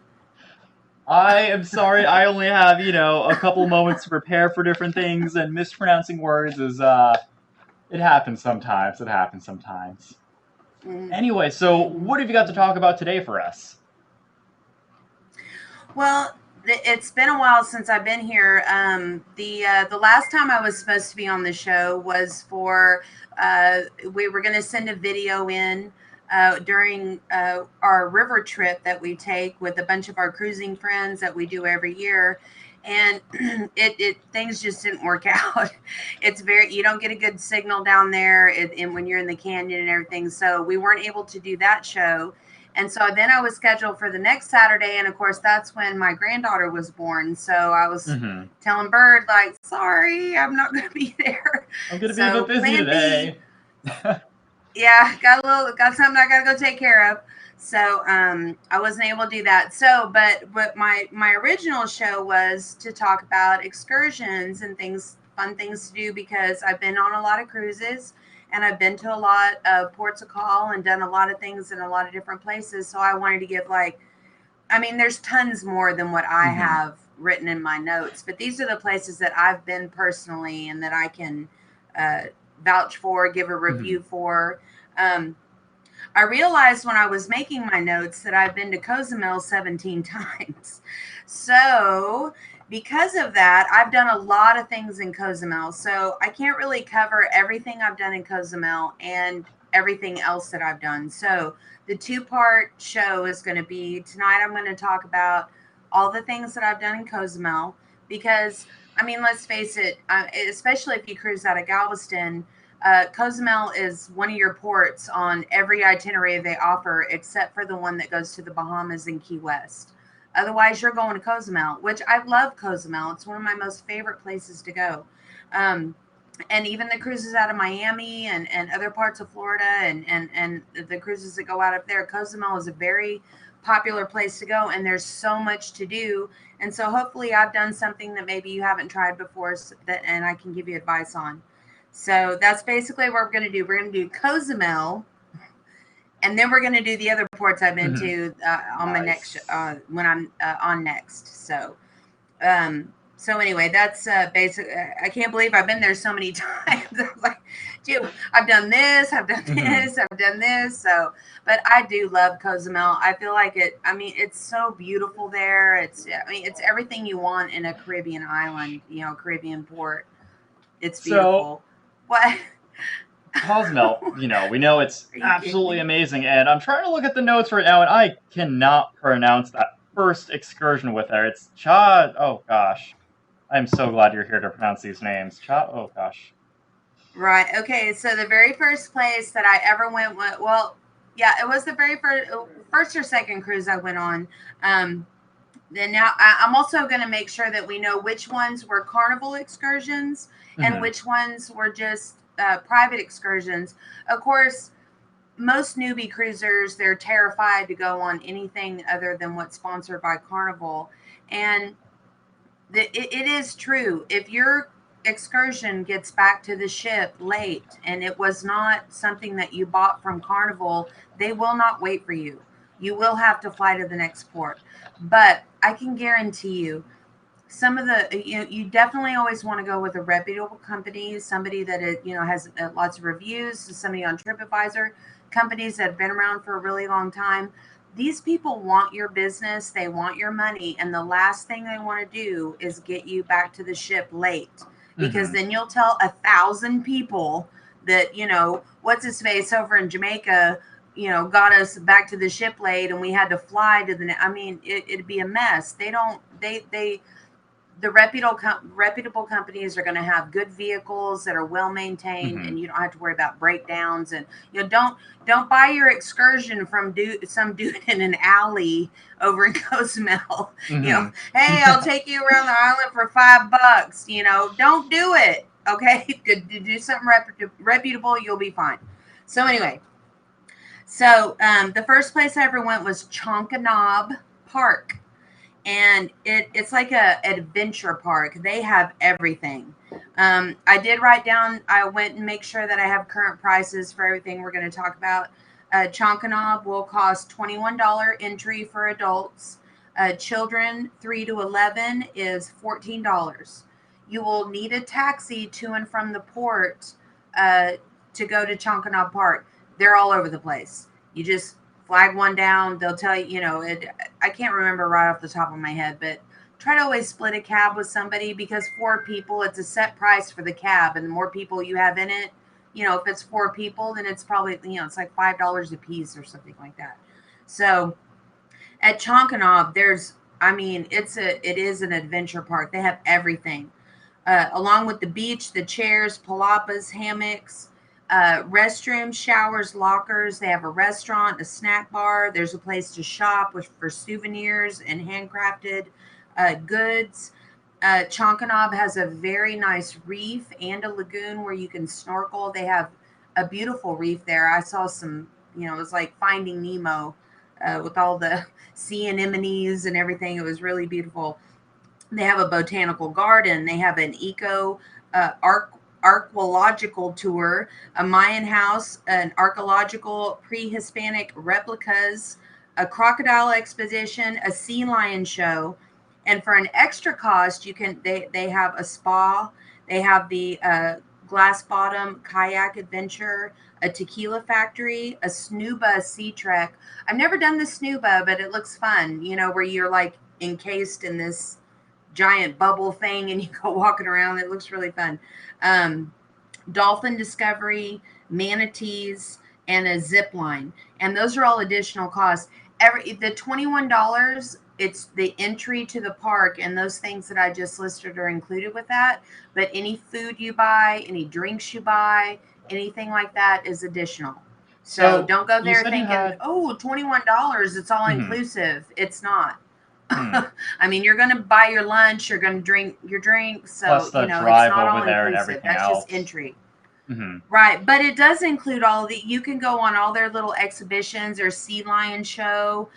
I am sorry. I only have, a couple moments to prepare for different things, and mispronouncing words is, it happens sometimes. It happens sometimes. Anyway, so what have you got to talk about today for us? Well, it's been a while since I've been here. The last time I was supposed to be on the show was for we were going to send a video in during our river trip that we take with a bunch of our cruising friends that we do every year, and it things just didn't work out. It's you don't get a good signal down there, and when you're in the canyon and everything, so we weren't able to do that show. And so then I was scheduled for the next Saturday. And of course, that's when my granddaughter was born. So I was telling Bird, like, sorry, I'm not going to be there. I'm going to be a bit busy today. Yeah, got something I got to go take care of. So I wasn't able to do that. So, but my original show was to talk about excursions and fun things to do, because I've been on a lot of cruises. And I've been to a lot of ports of call and done a lot of things in a lot of different places. So I wanted to give there's tons more than what I have written in my notes. But these are the places that I've been personally and that I can vouch for, give a review for. I realized when I was making my notes that I've been to Cozumel 17 times. So because of that, I've done a lot of things in Cozumel. So I can't really cover everything I've done in Cozumel and everything else that I've done. So the 2-part show is going to be tonight. I'm going to talk about all the things that I've done in Cozumel, because, let's face it, especially if you cruise out of Galveston, Cozumel is one of your ports on every itinerary they offer, except for the one that goes to the Bahamas and Key West. Otherwise, you're going to Cozumel, which I love Cozumel. It's one of my most favorite places to go. And even the cruises out of Miami and other parts of Florida and the cruises that go out up there, Cozumel is a very popular place to go, and there's so much to do. And so hopefully I've done something that maybe you haven't tried before and I can give you advice on. So that's basically what we're going to do. We're going to do Cozumel, and then we're going to do the other ports I've been to on my next when I'm on next. So anyway, that's basic. I can't believe I've been there so many times. I was like, dude, I've done this, I've done this, I've done this. So, but I do love Cozumel. I feel like it. It's so beautiful there. It's everything you want in a Caribbean island. Caribbean port. It's beautiful. What? Cozumel, we know it's absolutely amazing, and I'm trying to look at the notes right now, and I cannot pronounce that first excursion with her. It's oh gosh. I'm so glad you're here to pronounce these names. Oh gosh. Right, okay, so the very first place that I ever went, it was the very first or second cruise I went on. Then now I'm also going to make sure that we know which ones were Carnival excursions and which ones were just private excursions. Of course, most newbie cruisers, they're terrified to go on anything other than what's sponsored by Carnival. And it is true. If you're excursion gets back to the ship late and it was not something that you bought from Carnival, they will not wait for you. You will have to fly to the next port. But I can guarantee you, some of the you definitely always want to go with a reputable company, somebody that has lots of reviews, somebody on TripAdvisor, companies that have been around for a really long time. These people want your business, they want your money, and the last thing they want to do is get you back to the ship late, because then you'll tell 1,000 people that what's his face over in Jamaica got us back to the ship late and we had to fly to I mean, it'd be a mess. They don't they The reputable companies are going to have good vehicles that are well maintained, and you don't have to worry about breakdowns. And don't buy your excursion from some dude in an alley over in Cozumel. Hey, I'll take you around the island for $5. Don't do it. Okay, do something reputable. You'll be fine. So anyway, the first place I ever went was Chonkanab Park. And it's like a adventure park. They have everything. I did write down, I went and make sure that I have current prices for everything we're going to talk about. Chonkanab will cost $21 entry for adults. Children 3 to 11 is $14. You will need a taxi to and from the port to go to Chonkanab Park. They're all over the place. You just flag one down. They'll tell you, I can't remember right off the top of my head, but try to always split a cab with somebody, because 4 people, it's a set price for the cab. And the more people you have in it, if it's 4 people, then it's probably, it's like $5 a piece or something like that. So at Chonkanab, it is an adventure park. They have everything. Along with the beach, the chairs, palapas, hammocks, restrooms, showers, lockers. They have a restaurant, a snack bar. There's a place to shop for souvenirs and handcrafted goods. Chonkanab has a very nice reef and a lagoon where you can snorkel. They have a beautiful reef there. I saw some, it was like Finding Nemo with all the sea anemones and everything. It was really beautiful. They have a botanical garden. They have an archaeological tour, a Mayan house, an archaeological pre-Hispanic replicas, a crocodile expedition, a sea lion show. And for an extra cost, they have a spa, they have the glass bottom kayak adventure, a tequila factory, a snuba sea trek. I've never done the snuba, but it looks fun, where you're like encased in this giant bubble thing and you go walking around. It looks really fun. Dolphin discovery, manatees, and a zip line. And those are all additional costs. The $21, it's the entry to the park, and those things that I just listed are included with that. But any food you buy, any drinks you buy, anything like that is additional. So don't go there thinking, $21, it's all inclusive. It's not. I mean, you're going to buy your lunch, you're going to drink your drinks, so Plus the it's drive not over all there and inclusive. everything That's else. just entry. Right, but it does include all of the. You can go on all their little exhibitions or sea lion show.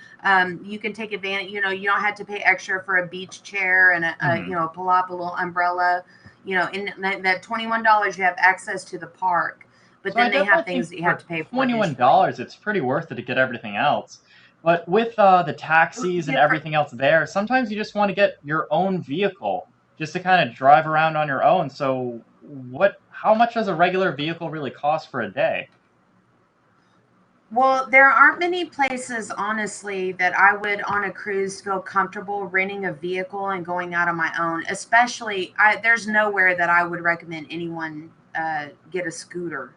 You can take advantage. You don't have to pay extra for a beach chair and a palapa little umbrella. In that $21, you have access to the park. But then they have things that you have to pay for. $21, it's pretty worth it to get everything else. But with the taxis and everything else there, sometimes you just want to get your own vehicle just to kind of drive around on your own. So how much does a regular vehicle really cost for a day? Well, there aren't many places, honestly, that I would on a cruise feel comfortable renting a vehicle and going out on my own. Especially, there's nowhere that I would recommend anyone get a scooter.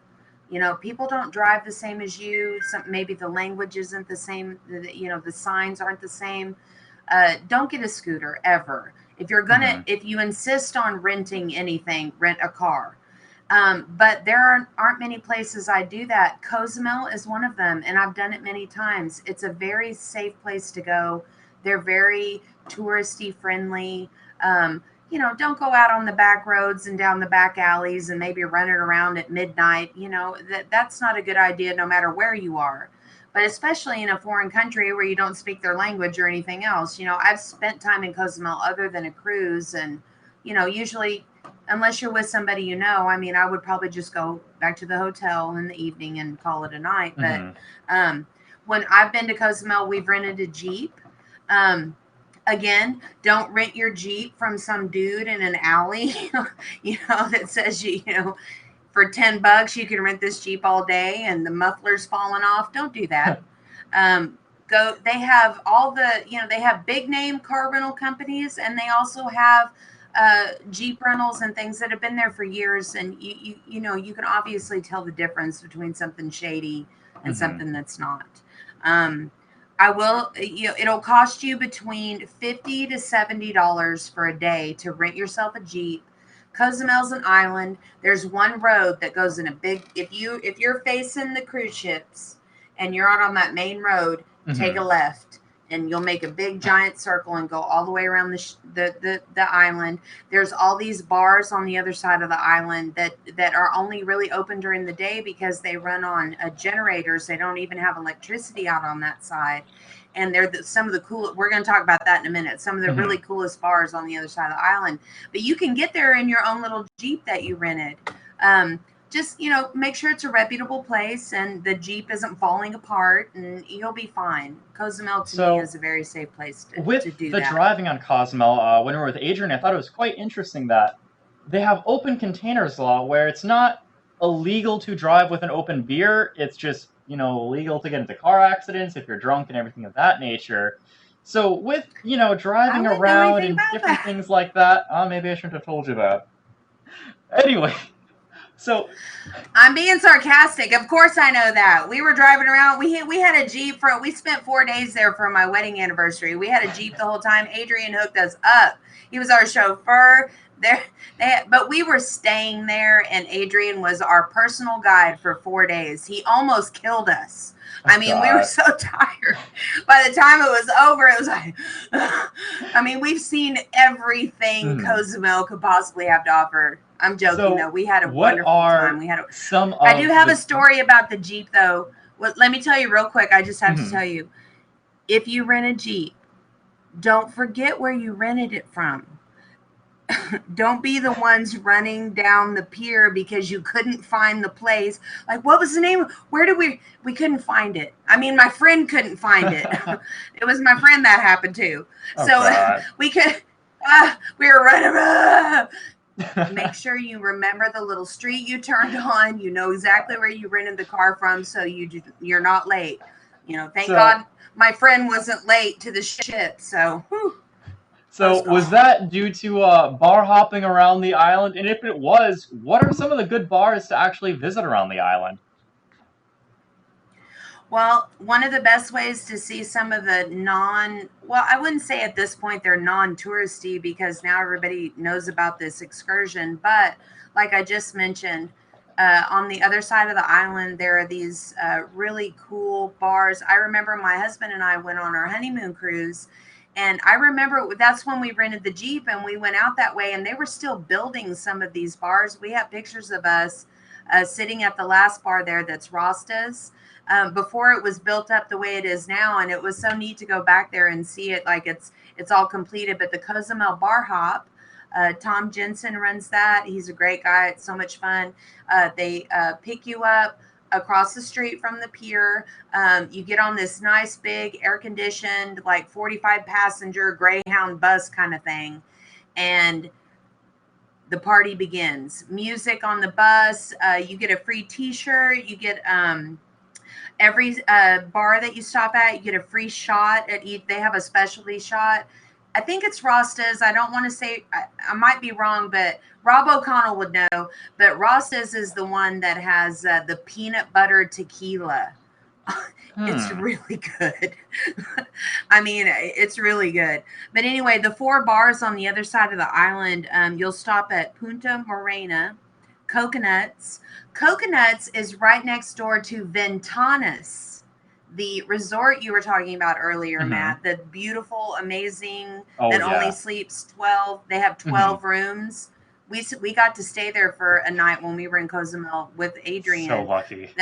People don't drive the same as you. Maybe the language isn't the same. The signs aren't the same. Don't get a scooter ever. If you're if you insist on renting anything, rent a car. But there aren't many places I do that. Cozumel is one of them, and I've done it many times. It's a very safe place to go. They're very touristy friendly. Don't go out on the back roads and down the back alleys and maybe running around at midnight. That's not a good idea no matter where you are. But especially in a foreign country where you don't speak their language or anything else. I've spent time in Cozumel other than a cruise, and usually unless you're with somebody you know. I mean, I would probably just go back to the hotel in the evening and call it a night. But when I've been to Cozumel, we've rented a Jeep. Again, don't rent your Jeep from some dude in an alley, that says for $10 you can rent this Jeep all day and the muffler's falling off. Don't do that. They have they have big name car rental companies, and they also have Jeep rentals and things that have been there for years, and you can obviously tell the difference between something shady and something that's not. It'll cost you between $50 to $70 for a day to rent yourself a Jeep. Cozumel's an island. There's one road that goes in a big. If you're facing the cruise ships and you're out on that main road, take a left, and you'll make a big giant circle and go all the way around the island. There's all these bars on the other side of the island that are only really open during the day because they run on generators. They don't even have electricity out on that side. And they're some of the cool. We're going to talk about that in a minute. Some of the really coolest bars on the other side of the island. But you can get there in your own little Jeep that you rented. Just make sure it's a reputable place and the Jeep isn't falling apart, and you'll be fine. Cozumel to me is a very safe place to do that. With the driving on Cozumel, when we were with Adrian, I thought it was quite interesting that they have open containers law where it's not illegal to drive with an open beer. It's just illegal to get into car accidents if you're drunk and everything of that nature. So with, driving around and different things like that, maybe I shouldn't have told you that. Anyway, so I'm being sarcastic. Of course I know that. We were driving around. We had a Jeep we spent 4 days there for my wedding anniversary. We had a Jeep the whole time. Adrian hooked us up. He was our chauffeur. But we were staying there, and Adrian was our personal guide for 4 days. He almost killed us. We were so tired. By the time it was over, it was like, we've seen everything Cozumel could possibly have to offer. I'm joking, though. We had a wonderful time. I do have a story about the Jeep, though. Let me tell you real quick. I just have to tell you. If you rent a Jeep, don't forget where you rented it from. Don't be the ones running down the pier because you couldn't find the place. Like, what was the name? Where did we couldn't find it. My friend couldn't find it. It was my friend that happened to. We were running. Make sure you remember the little street you turned on. You know exactly where you rented the car from, so you're not late. Thank God my friend wasn't late to the ship. So, whew. So was that due to bar hopping around the island? And if it was, what are some of the good bars to actually visit around the island? Well, one of the best ways to see some of the I wouldn't say at this point they're non-touristy because now everybody knows about this excursion. But like I just mentioned, on the other side of the island, there are these really cool bars. I remember my husband and I went on our honeymoon cruise. And I remember that's when we rented the Jeep and we went out that way, and they were still building some of these bars. We have pictures of us sitting at the last bar there that's Rasta's before it was built up the way it is now. And it was so neat to go back there and see it like it's all completed. But the Cozumel Bar Hop, Tom Jensen runs that. He's a great guy. It's so much fun. They pick you up across the street from the pier. You get on this nice big air-conditioned, like 45-passenger Greyhound bus kind of thing, and the party begins. Music on the bus. You get a free T-shirt. You get every bar that you stop at, you get a free shot at each. They have a specialty shot. I think it's Rasta's. I don't want to say, I might be wrong, but Rob O'Connell would know. But Rasta's is the one that has the peanut butter tequila. It's really good. It's really good. But anyway, the 4 bars on the other side of the island, you'll stop at Punta Morena, Coconuts. Coconuts is right next door to Ventanas, the resort you were talking about earlier, Matt. The beautiful, amazing, only sleeps 12. They have 12 rooms. We got to stay there for a night when we were in Cozumel with Adrian. So lucky.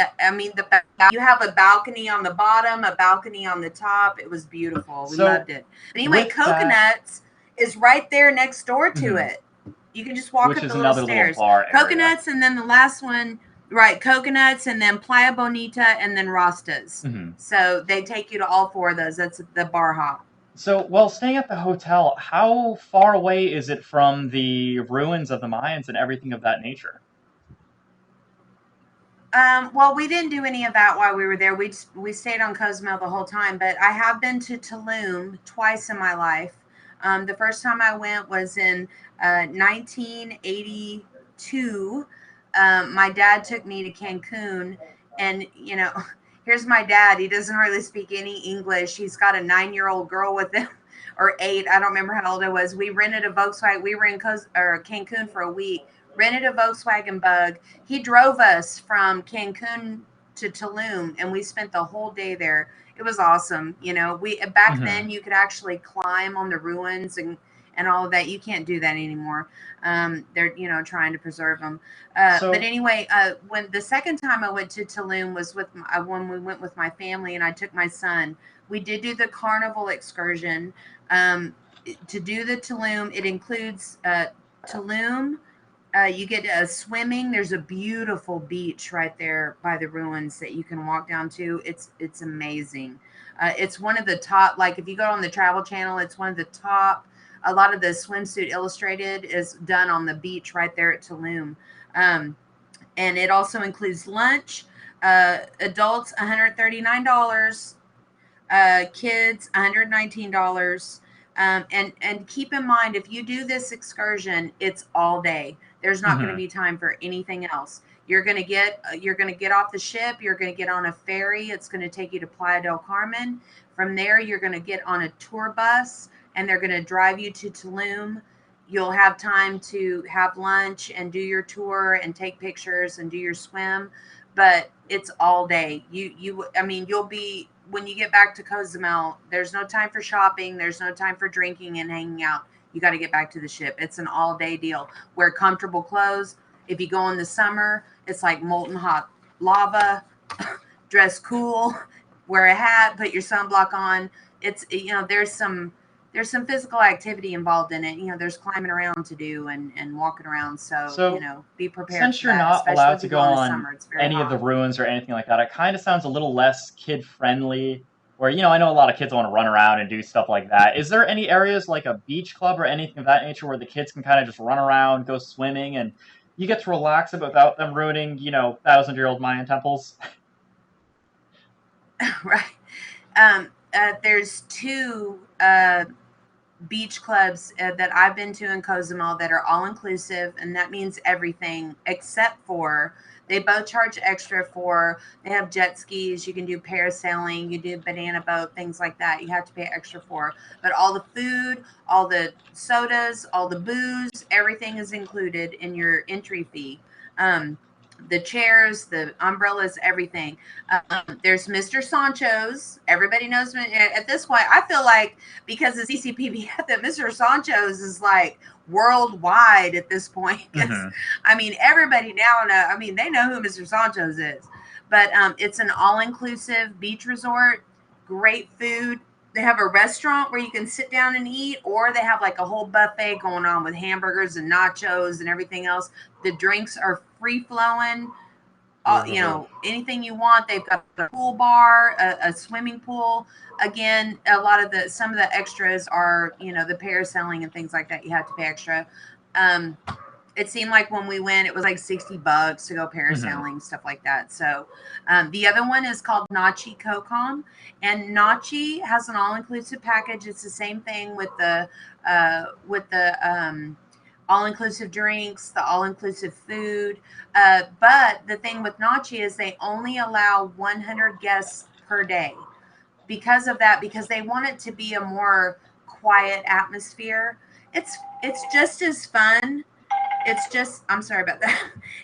You have a balcony on the bottom, a balcony on the top. It was beautiful. We loved it. But anyway, Coconuts is right there next door to it. You can just walk which up is the little another little stairs. bar area. Coconuts, and then the last one, right? Coconuts, and then Playa Bonita, and then Rastas. Mhm. So they take you to all four of those. That's the bar hop. So, while staying at the hotel, how far away is it from the ruins of the Mayans and everything of that nature? Well, we didn't do any of that while we were there. We stayed on Cozumel the whole time. But I have been to Tulum twice in my life. The first time I went was in 1982. My dad took me to Cancun, and here's my dad. He doesn't really speak any English. He's got a 9-year-old girl with him, or 8. I don't remember how old I was. We rented a Volkswagen. We were in Cancun for a week. Rented a Volkswagen Bug. He drove us from Cancun to Tulum, and we spent the whole day there. It was awesome. We back Hmm. then you could actually climb on the ruins and all of that. You can't do that anymore. They're trying to preserve them. But So, anyway, when the second time I went to Tulum was when we went with my family, and I took my son. We did do the Carnival excursion. To do the Tulum, it includes Tulum. You get swimming. There's a beautiful beach right there by the ruins that you can walk down to. It's amazing. It's one of the top. Like if you go on the Travel Channel, it's one of the top. A lot of the swimsuit illustrated is done on the beach right there at Tulum, um, and it also includes lunch. Adults $139, kids $119. And keep in mind, if you do this excursion, it's all day. There's not going to mhm. be time for anything else. You're going to get off the ship. You're going to get on a ferry. It's going to take you to Playa del Carmen. From there, you're going to get on a tour bus, and they're going to drive you to Tulum. You'll have time to have lunch and do your tour and take pictures and do your swim, but it's all day. I mean, you'll be when you get back to Cozumel. There's no time for shopping. There's no time for drinking and hanging out. You got to get back to the ship. It's an all day deal. Wear comfortable clothes. If you go in the summer, it's like molten hot lava. Dress cool. Wear a hat. Put your sunblock on. It's there's some physical activity involved in it. There's climbing around to do and walking around. So, So, be prepared since for you're that, not especially allowed if to you go go in the on summer. It's very any of the hot. ruins or anything like that, it kind of sounds a little less kid friendly. Where, I know a lot of kids want to run around and do stuff like that. Is there any areas like a beach club or anything of that nature where the kids can kind of just run around, go swimming, and you get to relax without them ruining, 1,000-year-old Mayan temples? Right. There's two beach clubs that I've been to in Cozumel that are all inclusive, and that means everything except for they both charge extra for. They have jet skis, you can do parasailing, you do banana boat, things like that. You have to pay extra for, but all the food, all the sodas, all the booze, everything is included in your entry fee. Um, the chairs, the umbrellas, everything. There's Mr. Sancho's. Everybody knows at this point. I feel like because the CCPB that Mr. Sancho's is like worldwide at this point. Because Hmm. I mean, everybody now know. I mean, they know who Mr. Sancho's is. But it's an all-inclusive beach resort. Great food. They have a restaurant where you can sit down and eat, or they have like a whole buffet going on with hamburgers and nachos and everything else. The drinks are free flowing. Anything you want. They've got a pool bar, a swimming pool. Again, some of the extras are the parasailing and things like that. You have to pay extra. Um, it seemed like when we went, it was like $60 to go Hmm. parasailing, stuff like that. So the other one is called Nachi Kokon, and Nachi has an all-inclusive package. It's the same thing with the all-inclusive drinks, the all-inclusive food. But the thing with Nachi is they only allow 100 guests per day. Because of that, because they want it to be a more quiet atmosphere. It's just as fun. I'm sorry about that.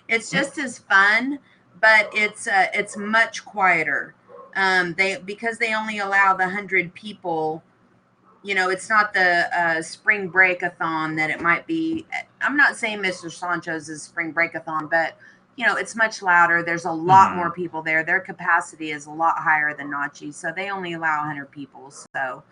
It's just as fun, but it's much quieter. They because they only allow the 100 people. It's not the spring breakathon that it might be. I'm not saying Mr. Sancho's is spring breakathon, but it's much louder. There's a lot more Hmm. people there. Their capacity is a lot higher than Nachi, so they only allow 100 people. So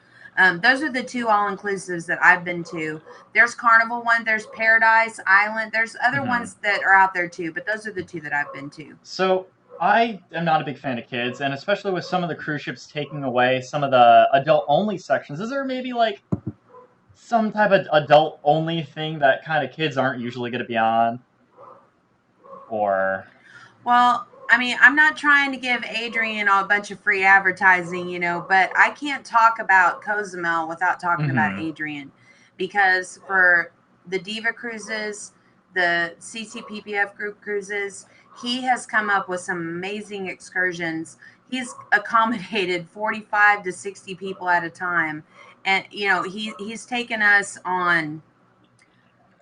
Those are the two all-inclusives that I've been to. There's Carnival one, there's Paradise Island, there's other ones that are out there too, but those are the two that I've been to. So I am not a big fan of kids, and especially with some of the cruise ships taking away some of the adult-only sections, is there maybe like some type of adult-only thing that kind of kids aren't usually going to be on? Or Well, I mean, I'm not trying to give Adrian a bunch of free advertising, but I can't talk about Cozumel without talking about Adrian, because for the Diva cruises, the CCPPF group cruises, he has come up with some amazing excursions. He's accommodated 45 to 60 people at a time. And, he's taken us on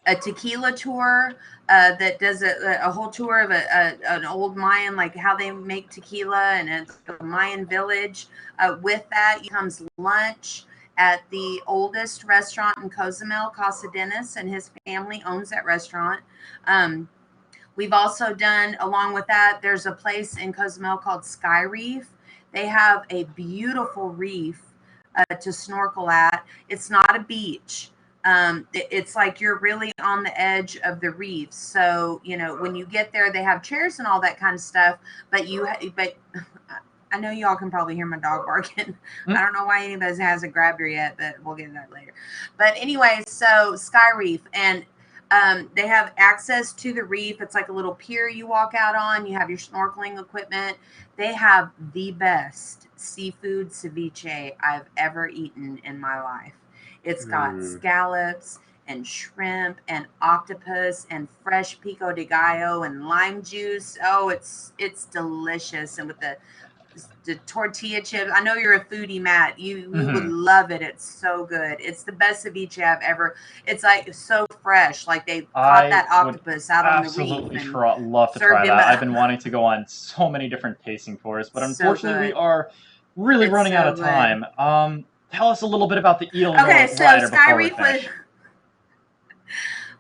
a tequila tour that does a whole tour of an old Mayan, like how they make tequila, and a Mayan village. With that comes lunch at the oldest restaurant in Cozumel, Casa Dennis, and his family owns that restaurant. We've also done, along with that, there's a place in Cozumel called Sky Reef. They have a beautiful reef to snorkel at. It's not a beach. It's like you're really on the edge of the reef. So, when you get there, they have chairs and all that kind of stuff, but I know y'all can probably hear my dog barking. I don't know why anybody hasn't grabbed her yet, but we'll get to that later. But anyway, so Sky Reef, and they have access to the reef. It's like a little pier you walk out on. You have your snorkeling equipment. They have the best seafood ceviche I've ever eaten in my life. It's got scallops and shrimp and octopus and fresh pico de gallo and lime juice. Oh, it's delicious. And with the tortilla chips. I know you're a foodie, Matt. You would love it. It's so good. It's the best ceviche I've ever. It's like so fresh. Like they caught that octopus out on the reef. Absolutely love to try that. I've been wanting to go on so many different tasting tours, but unfortunately we are really running out of time. Tell us a little bit about the eel rider before we finish.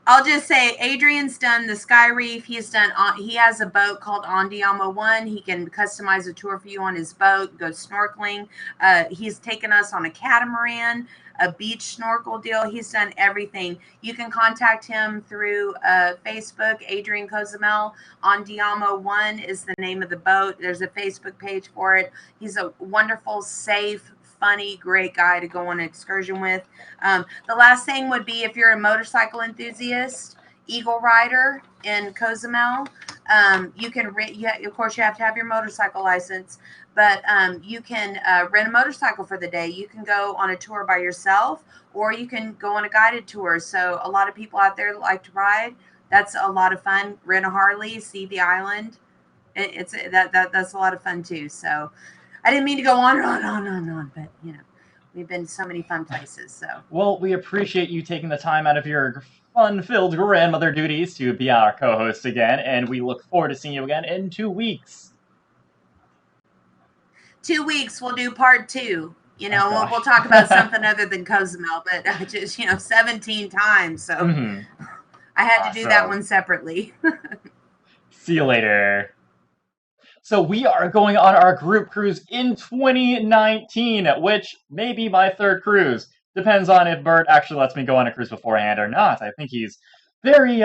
I'll just say Adrian's done the Sky Reef. He has a boat called Andiamo 1. He can customize a tour for you on his boat, go snorkeling. He's taken us on a catamaran, a beach snorkel deal. He's done everything. You can contact him through Facebook, Adrian Cozumel. Andiamo 1 is the name of the boat. There's a Facebook page for it. He's a wonderful, safe, funny, great guy to go on an excursion with. The last thing would be, if you're a motorcycle enthusiast, Eagle Rider in Cozumel, you can of course you have to have your motorcycle license, but you can rent a motorcycle for the day. You can go on a tour by yourself, or you can go on a guided tour. So a lot of people out there like to ride. That's a lot of fun. Rent a Harley, see the island. That's a lot of fun too. So I didn't mean to go on, but we've been to so many fun places. So, well, we appreciate you taking the time out of your fun-filled grandmother duties to be our co-host again, and we look forward to seeing you again in 2 weeks. 2 weeks, we'll do part 2. We'll talk about something other than Cozumel, but just 17 times. So I had to do that one separately. See you later. So we are going on our group cruise in 2019, which may be my 3rd cruise. Depends on if Bert actually lets me go on a cruise beforehand or not. I think he's very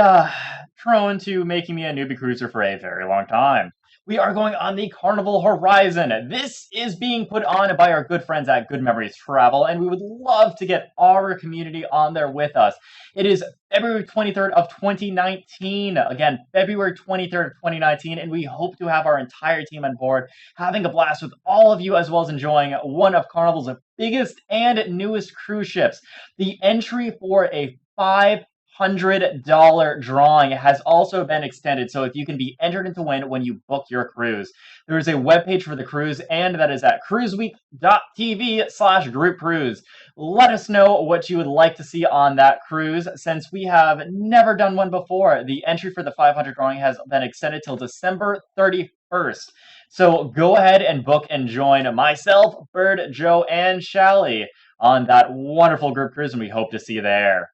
prone to making me a newbie cruiser for a very long time. We are going on the Carnival Horizon. This is being put on by our good friends at Good Memories Travel, and we would love to get our community on there with us. It is February 23rd of 2019. Again, February 23rd of 2019, and we hope to have our entire team on board, having a blast with all of you, as well as enjoying one of Carnival's biggest and newest cruise ships. The entry for a $500 drawing has also been extended, so if you can be entered into win when you book your cruise. There is a webpage for the cruise, and that is at cruiseweek.tv/group cruise. Let us know what you would like to see on that cruise. Since we have never done one before, the entry for the 500 drawing has been extended till December 31st. So go ahead and book and join myself, Bird, Joe, and Shelley on that wonderful group cruise, and we hope to see you there.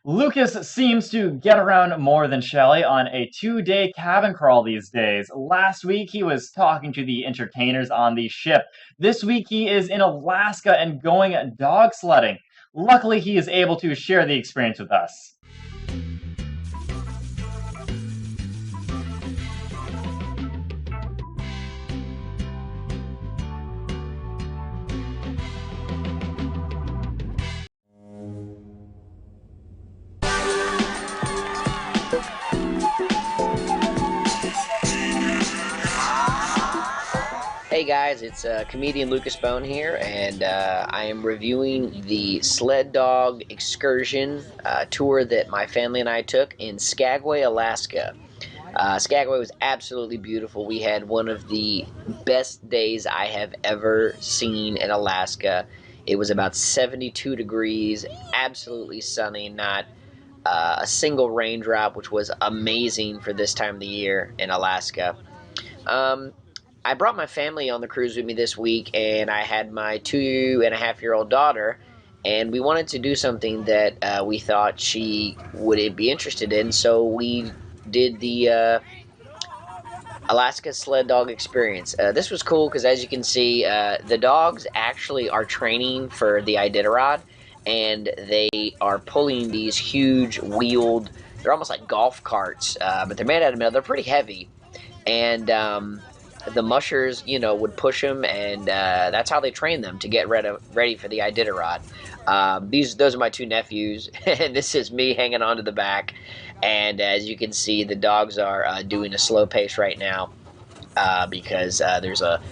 Lucas seems to get around more than Shelley on a 2-day cabin crawl these days. Last week he was talking to the entertainers on the ship. This week he is in Alaska and going dog sledding. Luckily he is able to share the experience with us. Hey guys, it's comedian Lucas Bohn here, and I am reviewing the sled dog excursion tour that my family and I took in Skagway, Alaska. Skagway was absolutely beautiful. We had one of the best days I have ever seen in Alaska. It was about 72 degrees, absolutely sunny, not a single raindrop, which was amazing for this time of the year in Alaska. I brought my family on the cruise with me this week, and I had my 2.5-year-old daughter, and we wanted to do something that we thought she would be interested in, so we did the Alaska Sled Dog Experience. This was cool because, as you can see, the dogs actually are training for the Iditarod, and they are pulling these huge wheeled, they're almost like golf carts, but they're made out of metal. They're pretty heavy, and the mushers, would push them, and that's how they train them to get ready for the Iditarod. Those are my two nephews, and this is me hanging onto the back. And as you can see, the dogs are doing a slow pace right now because there's a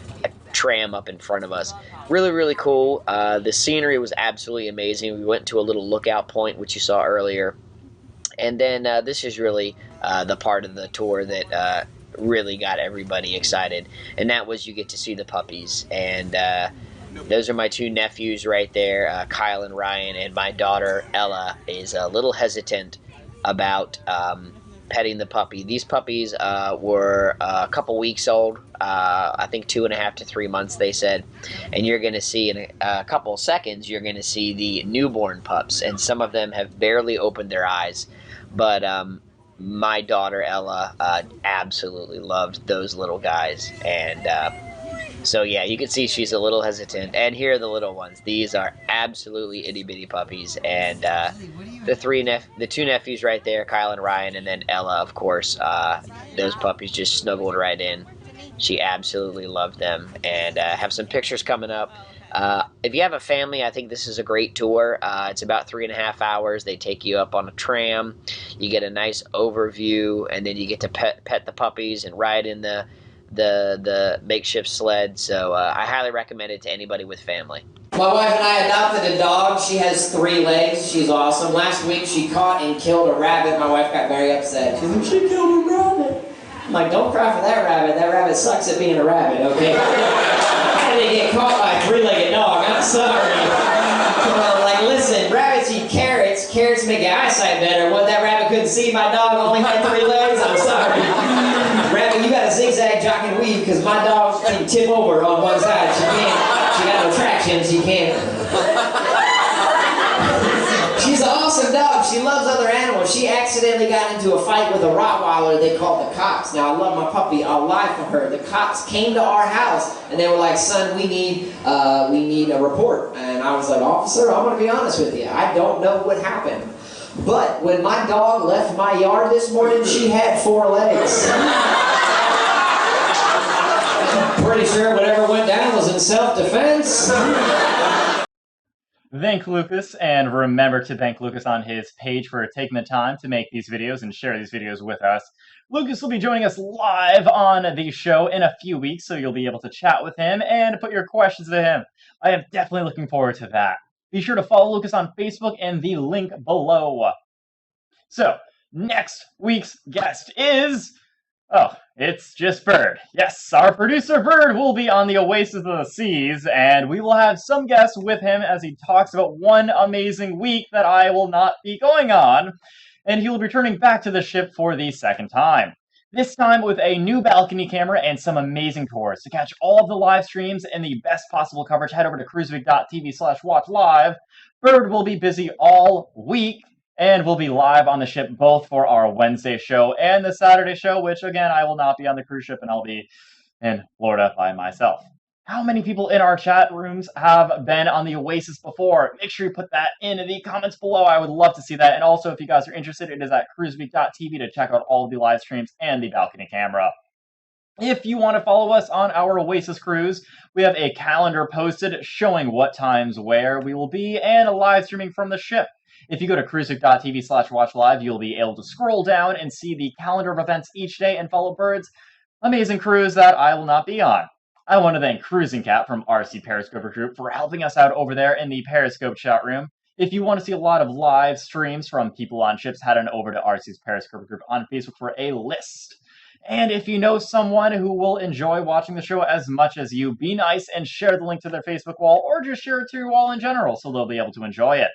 tram up in front of us. Really, really cool. The scenery was absolutely amazing. We went to a little lookout point, which you saw earlier. And then this is really the part of the tour that really got everybody excited, and that was you get to see the puppies. And those are my two nephews right there, Kyle and Ryan, and my daughter Ella is a little hesitant about petting the puppy. These puppies were a couple weeks old, I think 2.5 to 3 months they said, and you're going to see in a couple seconds, you're going to see the newborn pups, and some of them have barely opened their eyes, but my daughter Ella absolutely loved those little guys, and so yeah, you can see she's a little hesitant. And here are the little ones. These are absolutely itty bitty puppies, and the two nephews right there, Kyle and Ryan, and then Ella, of course. Those puppies just snuggled right in. She absolutely loved them, and have some pictures coming up. If you have a family, I think this is a great tour. It's about 3.5 hours. They take you up on a tram. You get a nice overview, and then you get to pet the puppies and ride in the makeshift sled. So I highly recommend it to anybody with family. My wife and I adopted a dog. She has 3 legs. She's awesome. Last week she caught and killed a rabbit. My wife got very upset. She's like, she killed a rabbit. I'm like, don't cry for that rabbit. That rabbit sucks at being a rabbit, okay? How did they get caught by a 3-legged dog? I'm sorry. Like, listen, rabbits eat carrots. Carrots make your eyesight better. What, that rabbit couldn't see? My dog only had 3 legs? I'm sorry. Rabbit, you got to zigzag, jock, and weave, because my dog can tip over on one side. She can't. She got no traction. She can't. She's an awesome dog. She loves other animals. She accidentally got into a fight with a Rottweiler they called the cops. Now, I love my puppy. I'll lie for her. The cops came to our house, and they were like, son, we need a report. And I was like, officer, I'm going to be honest with you. I don't know what happened. But when my dog left my yard this morning, she had 4 legs. Pretty sure whatever went down was in self-defense. Thank Lucas, and remember to thank Lucas on his page for taking the time to make these videos and share these videos with us. Lucas will be joining us live on the show in a few weeks, so you'll be able to chat with him and put your questions to him. I am definitely looking forward to that. Be sure to follow Lucas on Facebook and the link below. So, next week's guest is... oh, it's just Bird. Yes, our producer Bird will be on the Oasis of the Seas, and we will have some guests with him as he talks about one amazing week that I will not be going on, and he will be returning back to the ship for the 2nd time. This time with a new balcony camera and some amazing tours. To catch all of the live streams and the best possible coverage, head over to cruiseweek.tv/watch live. Bird will be busy all week, And we'll be live on the ship both for our Wednesday show and the Saturday show, which again, I will not be on the cruise ship and I'll be in Florida by myself. How many people in our chat rooms have been on the Oasis before? Make sure you put that in the comments below. I would love to see that. And also, if you guys are interested, it is at cruiseweek.tv to check out all of the live streams and the balcony camera. If you want to follow us on our Oasis cruise, we have a calendar posted showing what times where we will be and a live streaming from the ship. If you go to cruiseweek.tv/watchlive, you'll be able to scroll down and see the calendar of events each day and follow Bird's amazing cruise that I will not be on. I want to thank Cruising Cat from RC Periscoper Group for helping us out over there in the Periscope chat room. If you want to see a lot of live streams from people on ships, head on over to RC's Periscoper Group on Facebook for a list. And if you know someone who will enjoy watching the show as much as you, be nice and share the link to their Facebook wall, or just share it to your wall in general so they'll be able to enjoy it.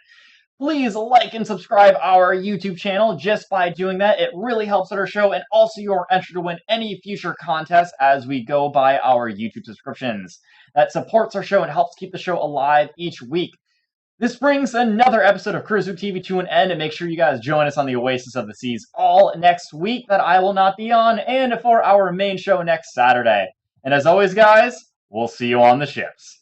Please like and subscribe our YouTube channel. Just by doing that, it really helps our show, and also you are entered to win any future contests as we go by our YouTube subscriptions. That supports our show and helps keep the show alive each week. This brings another episode of Cruise Week TV to an end, and make sure you guys join us on the Oasis of the Seas all next week that I will not be on, and for our main show next Saturday. And as always, guys, we'll see you on the ships.